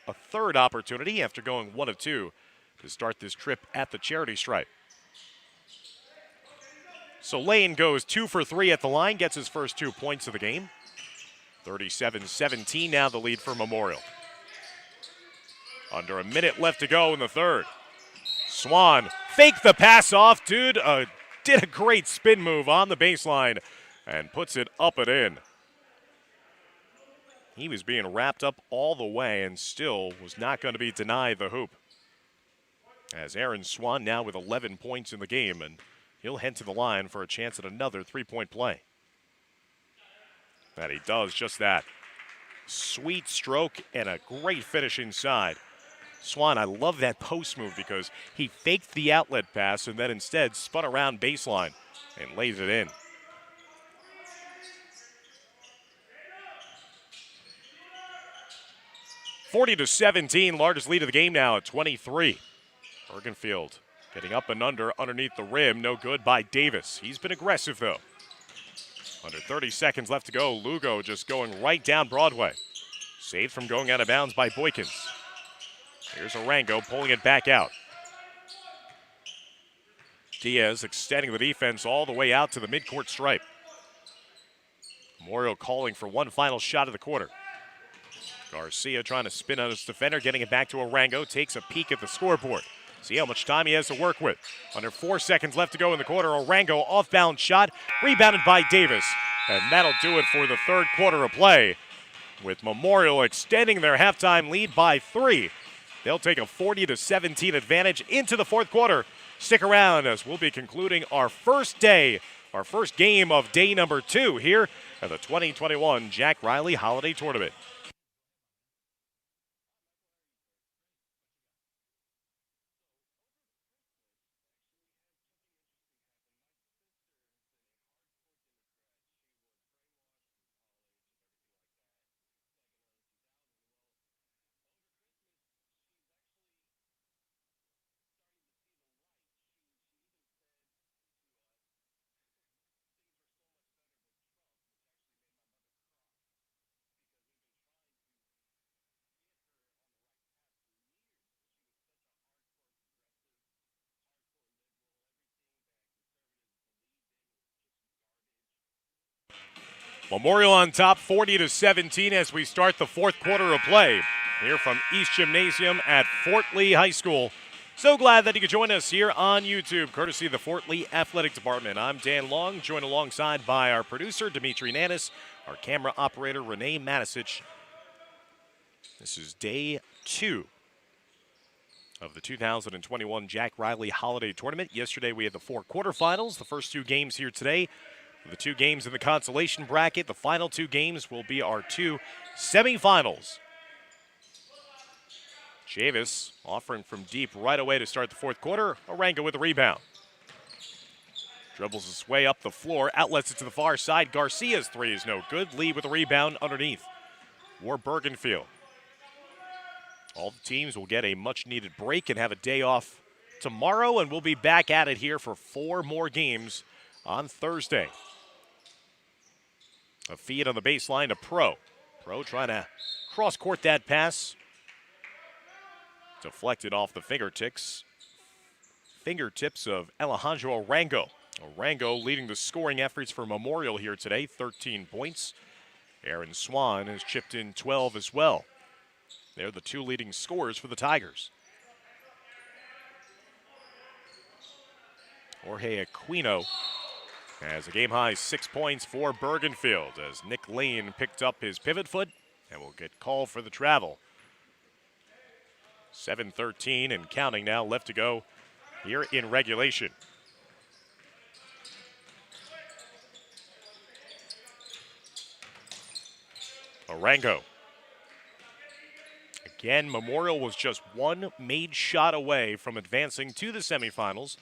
a third opportunity after going 1 of 2 to start this trip at the charity stripe. So Lane goes 2 for 3 at the line, gets his first 2 points of the game. 37-17 now the lead for Memorial. Under a minute left to go in the third. Swan faked the pass off, did a great spin move on the baseline and puts it up and in. He was being wrapped up all the way and still was not going to be denied the hoop. As Aaron Swan now with 11 points in the game, and he'll head to the line for a chance at another three-point play. And he does just that. Sweet stroke and a great finish inside. Swan, I love that post move because he faked the outlet pass and then instead spun around baseline and lays it in. (40-17), largest lead of the game now at 23. Bergenfield getting up and underneath the rim. No good by Davis. He's been aggressive, though. Under 30 seconds left to go. Lugo just going right down Broadway. Saved from going out of bounds by Boykins. Here's Arango pulling it back out. Diaz extending the defense all the way out to the midcourt stripe. Memorial calling for one final shot of the quarter. Garcia trying to spin on his defender, getting it back to Arango. Takes a peek at the scoreboard. See how much time he has to work with. Under 4 seconds left to go in the quarter. Arango off-balance shot, rebounded by Davis. And that'll do it for the third quarter of play, with Memorial extending their halftime lead by 3. They'll take a 40-17 advantage into the fourth quarter. Stick around as we'll be concluding our first game of day number 2 here at the 2021 Jack Reilly Holiday Tournament. Memorial on top 40-17 as we start the fourth quarter of play here from East Gymnasium at Fort Lee High School. So glad that you could join us here on YouTube, courtesy of the Fort Lee Athletic Department. I'm Dan Long, joined alongside by our producer, Dimitri Nanis, our camera operator, Renee Matisich. This is day 2 of the 2021 Jack Reilly Holiday Tournament. Yesterday we had the 4 quarterfinals, the first 2 games here today. The 2 games in the consolation bracket. The final 2 games will be our 2 semifinals. Chavis offering from deep right away to start the fourth quarter. Arango with the rebound. Dribbles his way up the floor, outlets it to the far side. Garcia's 3 is no good. Lee with the rebound underneath. War Bergenfield. All the teams will get a much-needed break and have a day off tomorrow, and we'll be back at it here for 4 more games on Thursday. A feed on the baseline to Pro. Pro trying to cross-court that pass. Deflected off the fingertips of Alejandro Arango. Arango leading the scoring efforts for Memorial here today, 13 points. Aaron Swan has chipped in 12 as well. They're the 2 leading scorers for the Tigers. Jorge Aquino has a game-high 6 points for Bergenfield as Nick Lane picked up his pivot foot and will get called for the travel. 7:13 and counting now left to go here in regulation. Arango. Again, Memorial was just 1 made shot away from advancing to the semifinals.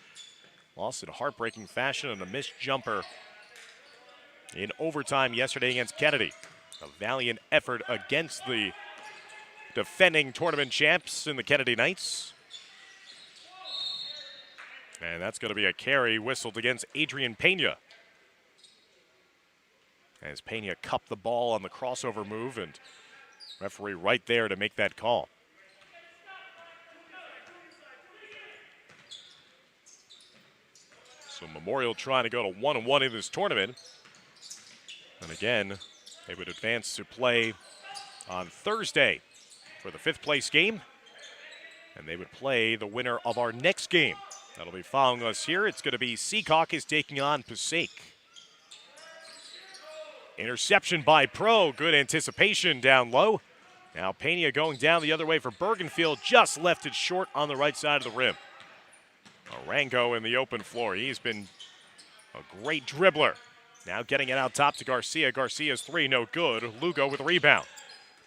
Lost in heartbreaking fashion on a missed jumper in overtime yesterday against Kennedy. A valiant effort against the defending tournament champs in the Kennedy Knights. And that's going to be a carry whistled against Adrian Pena. As Pena cupped the ball on the crossover move, and referee right there to make that call. So Memorial trying to go to 1-1 in this tournament. And again, they would advance to play on Thursday for the 5th place game. And they would play the winner of our next game. That'll be following us here. It's going to be Seacock is taking on Passaic. Interception by Pro. Good anticipation down low. Now Pena going down the other way for Bergenfield. Just left it short on the right side of the rim. Arango in the open floor. He's been a great dribbler. Now getting it out top to Garcia. Garcia's three, no good. Lugo with a rebound.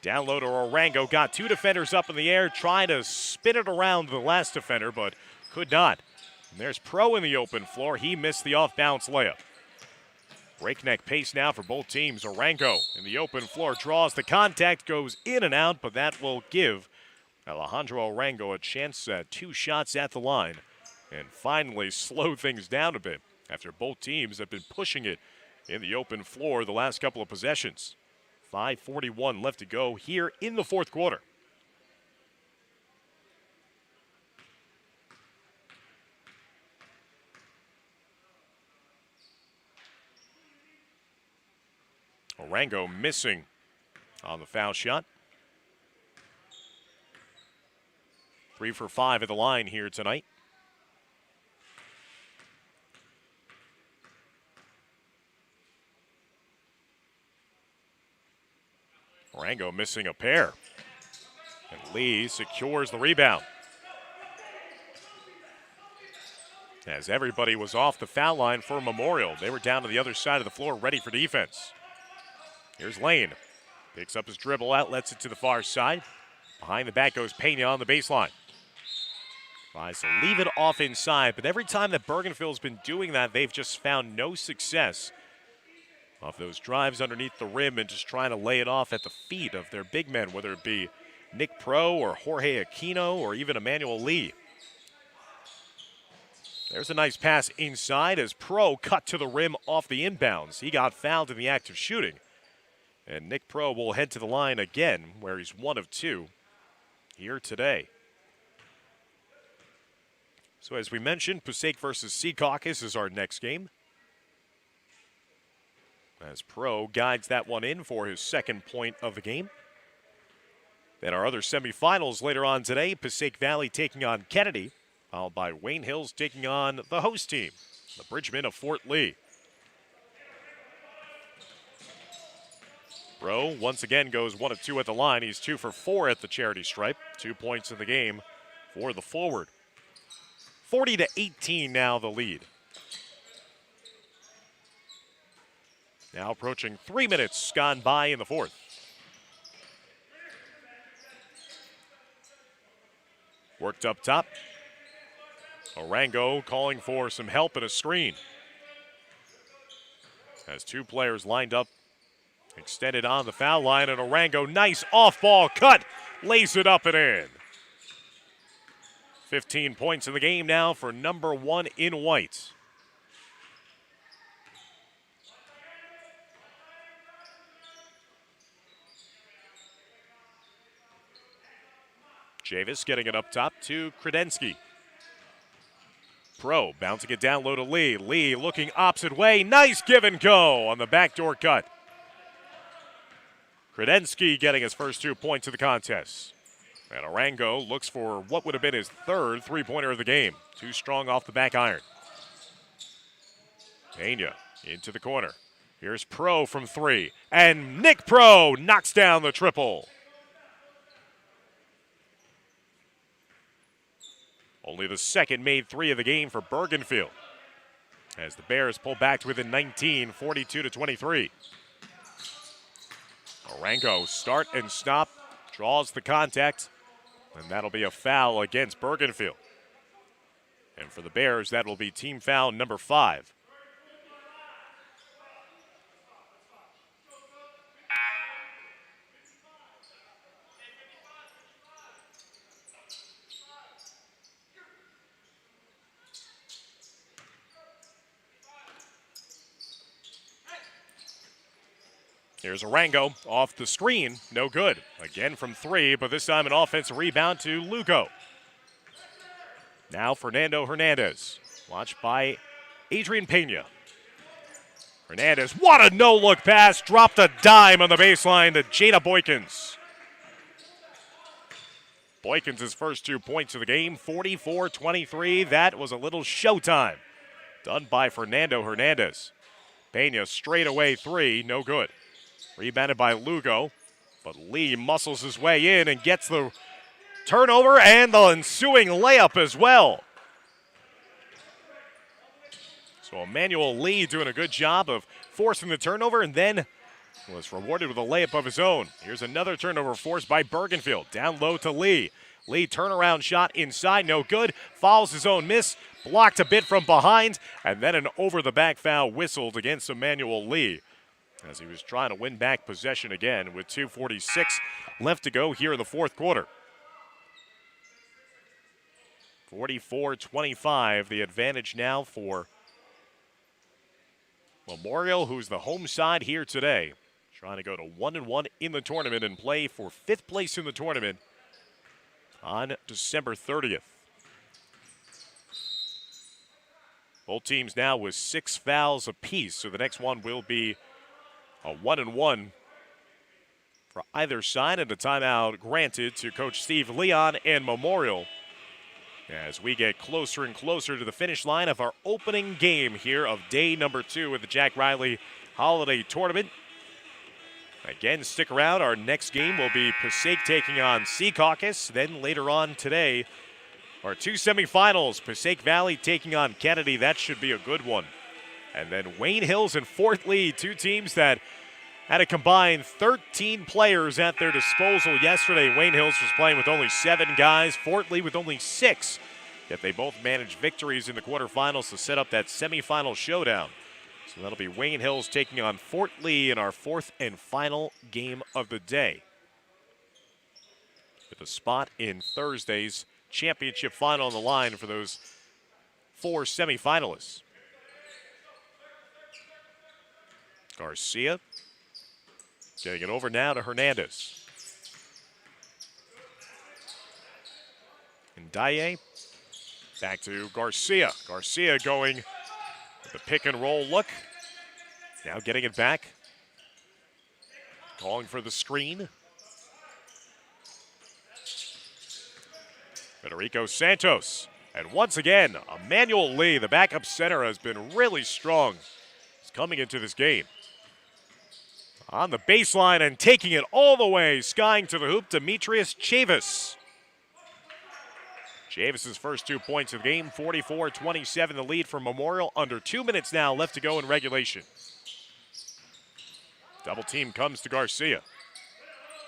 Down low to Arango. Got 2 defenders up in the air. Trying to spin it around the last defender, but could not. And there's Pro in the open floor. He missed the off-bounce layup. Breakneck pace now for both teams. Arango in the open floor draws the contact, goes in and out, but that will give Alejandro Arango a chance at 2 shots at the line and finally slow things down a bit after both teams have been pushing it in the open floor the last couple of possessions. 5:41 left to go here in the 4th quarter. Arango missing on the foul shot. 3 for 5 at the line here tonight. Arango missing a pair. And Lee secures the rebound. As everybody was off the foul line for Memorial. They were down to the other side of the floor ready for defense. Here's Lane. Picks up his dribble, outlets it to the far side. Behind the back goes Pena on the baseline. Tries to leave it off inside, but every time that Bergenfield's been doing that, they've just found no success off those drives underneath the rim and just trying to lay it off at the feet of their big men, whether it be Nick Pro or Jorge Aquino or even Emmanuel Lee. There's a nice pass inside as Pro cut to the rim off the inbounds. He got fouled in the act of shooting. And Nick Pro will head to the line again, where he's 1 of 2 here today. So as we mentioned, Passaic versus Secaucus is our next game. As Pro guides that one in for his 2nd point of the game. Then our other semifinals later on today, Passaic Valley taking on Kennedy, followed by Wayne Hills taking on the host team, the Bridgmen of Fort Lee. Pro once again goes 1 of 2 at the line. He's 2 for 4 at the charity stripe. 2 points in the game for the forward. 40-18 now the lead. Now approaching 3 minutes gone by in the 4th. Worked up top. Arango calling for some help and a screen. Has 2 players lined up, extended on the foul line, and Arango, nice off-ball cut, lays it up and in. 15 points in the game now for number 1 in white. Javis getting it up top to Kredensky. Pro bouncing it down low to Lee. Lee looking opposite way. Nice give and go on the backdoor cut. Kredensky getting his first 2 points of the contest. And Arango looks for what would have been his 3rd three-pointer of the game. Too strong off the back iron. Pena into the corner. Here's Pro from 3. And Nick Pro knocks down the triple. Only the 2nd made 3 of the game for Bergenfield. As the Bears pull back to within 19, 42-23. Arango start and stop, draws the contact, and that'll be a foul against Bergenfield. And for the Bears, that will be team foul number 5. Here's Arango off the screen. No good. Again from 3, but this time an offensive rebound to Lugo. Now Fernando Hernandez. Watched by Adrian Pena. Hernandez, what a no-look pass. Dropped a dime on the baseline to Jada Boykins. Boykins' first 2 points of the game, 44-23. That was a little showtime. Done by Fernando Hernandez. Pena straight away 3, no good. Rebounded by Lugo, but Lee muscles his way in and gets the turnover and the ensuing layup as well. So Emmanuel Lee doing a good job of forcing the turnover and then was rewarded with a layup of his own. Here's another turnover forced by Bergenfield. Down low to Lee. Lee turnaround shot inside, no good. Fouls his own miss, blocked a bit from behind, and then an over-the-back foul whistled against Emmanuel Lee as he was trying to win back possession again with 2:46 left to go here in the fourth quarter. 44-25, the advantage now for Memorial, who's the home side here today. Trying to go to 1-1 in the tournament and play for 5th place in the tournament on December 30th. Both teams now with 6 fouls apiece, so the next one will be a 1-1 for either side, and a timeout granted to Coach Steve Leon and Memorial as we get closer and closer to the finish line of our opening game here of day number 2 of the Jack Reilly Holiday Tournament. Again, stick around. Our next game will be Passaic taking on Secaucus. Then later on today, our 2 semifinals, Passaic Valley taking on Kennedy. That should be a good one. And then Wayne Hills and Fort Lee, 2 teams that had a combined 13 players at their disposal yesterday. Wayne Hills was playing with only 7 guys, Fort Lee with only 6. Yet they both managed victories in the quarterfinals to set up that semifinal showdown. So that'll be Wayne Hills taking on Fort Lee in our 4th and final game of the day, with a spot in Thursday's championship final on the line for those 4 semifinalists. Garcia getting it over now to Hernandez. Ndaye back to Garcia. Garcia going with the pick and roll look. Now getting it back. Calling for the screen. Federico Santos. And once again, Emmanuel Lee, the backup center, has been really strong. He's coming into this game. On the baseline and taking it all the way, skying to the hoop, Demetrius Chavis. Chavis' first 2 points of the game, 44-27, the lead for Memorial. Under 2 minutes now left to go in regulation. Double team comes to Garcia.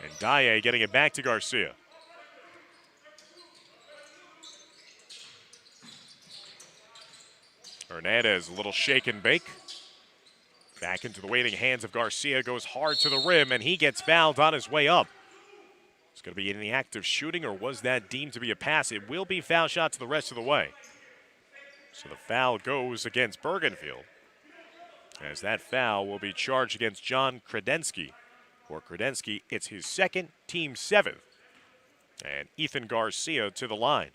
And Ndaye getting it back to Garcia. Hernandez, a little shake and bake. Back into the waiting hands of Garcia, goes hard to the rim, and he gets fouled on his way up. It's going to be in the act of shooting, or was that deemed to be a pass? It will be foul shots the rest of the way. So the foul goes against Bergenfield, as that foul will be charged against John Kredensky. For Kredensky, it's his 2nd, team 7th. And Ethan Garcia to the line,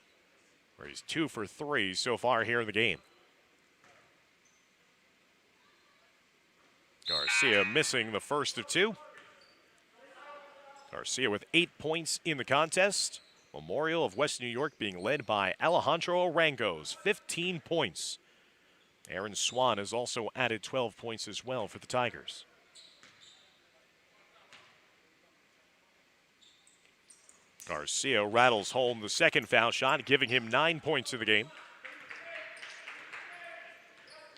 where he's 2 for 3 so far here in the game. Garcia missing the first of 2. Garcia with 8 points in the contest. Memorial of West New York being led by Alejandro Arangos, 15 points. Aaron Swan has also added 12 points as well for the Tigers. Garcia rattles home the second foul shot, giving him 9 points in the game.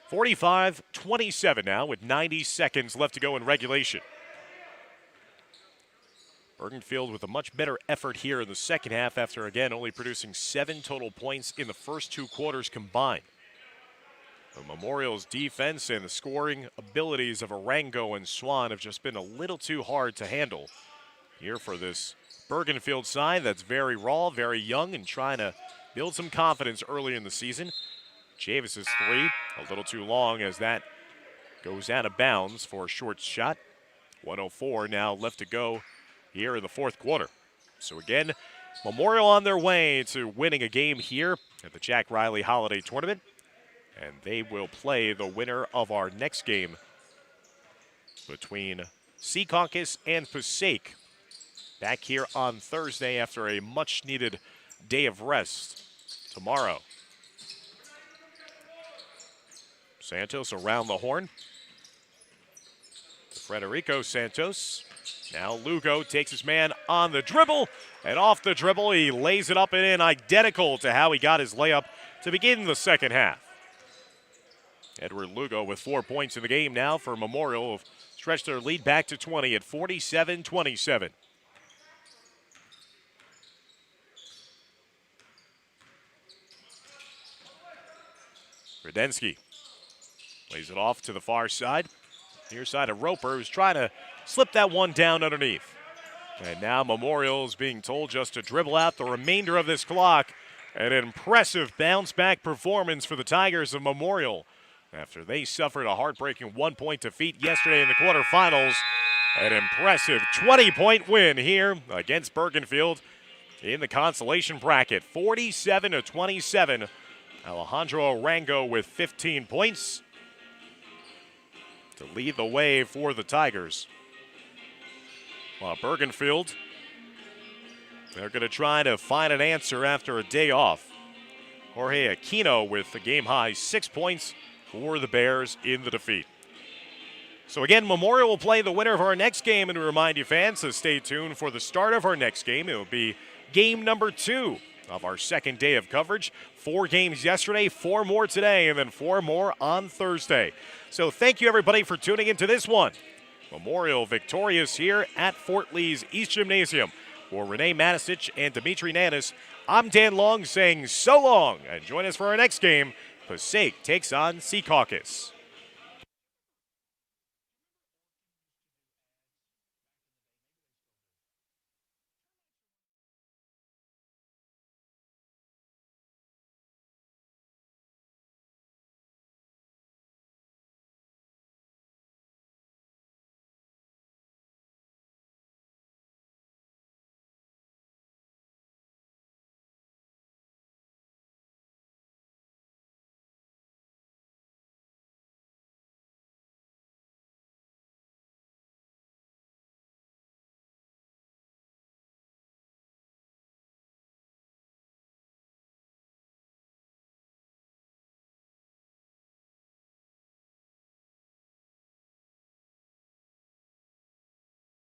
45-27 now with 90 seconds left to go in regulation. Bergenfield with a much better effort here in the second half after, again, only producing 7 total points in the first 2 quarters combined. But Memorial's defense and the scoring abilities of Arango and Swan have just been a little too hard to handle here for this Bergenfield side that's very raw, very young, and trying to build some confidence early in the season. Chavis's 3, a little too long as that goes out of bounds for a short shot. 1:04 now left to go here in the fourth quarter. So again, Memorial on their way to winning a game here at the Jack Reilly Holiday Tournament. And they will play the winner of our next game between Secaucus and Passaic back here on Thursday after a much-needed day of rest tomorrow. Santos around the horn to Frederico Santos. Now Lugo takes his man on the dribble, and off the dribble he lays it up and in, identical to how he got his layup to begin the second half. Edward Lugo with 4 points in the game now for Memorial have stretched their lead back to 20 at 47-27. Radensky lays it off to the far side. Near side of Roper, who's trying to slip that one down underneath. And now Memorial is being told just to dribble out the remainder of this clock. An impressive bounce-back performance for the Tigers of Memorial after they suffered a heartbreaking 1-point defeat yesterday in the quarterfinals. An impressive 20-point win here against Bergenfield in the consolation bracket, 47-27. Alejandro Arango with 15 points to lead the way for the Tigers. While Bergenfield, they're going to try to find an answer after a day off. Jorge Aquino with the game-high 6 points for the Bears in the defeat. So again, Memorial will play the winner of our next game, and we remind you fans to stay tuned for the start of our next game. It will be game number 2 of our second day of coverage. 4 games yesterday, 4 more today, and then 4 more on Thursday. So thank you, everybody, for tuning into this one. Memorial victorious here at Fort Lee's East Gymnasium. For Renee Matisich and Dimitri Nanis, I'm Dan Long saying so long, and join us for our next game. Passaic takes on Secaucus.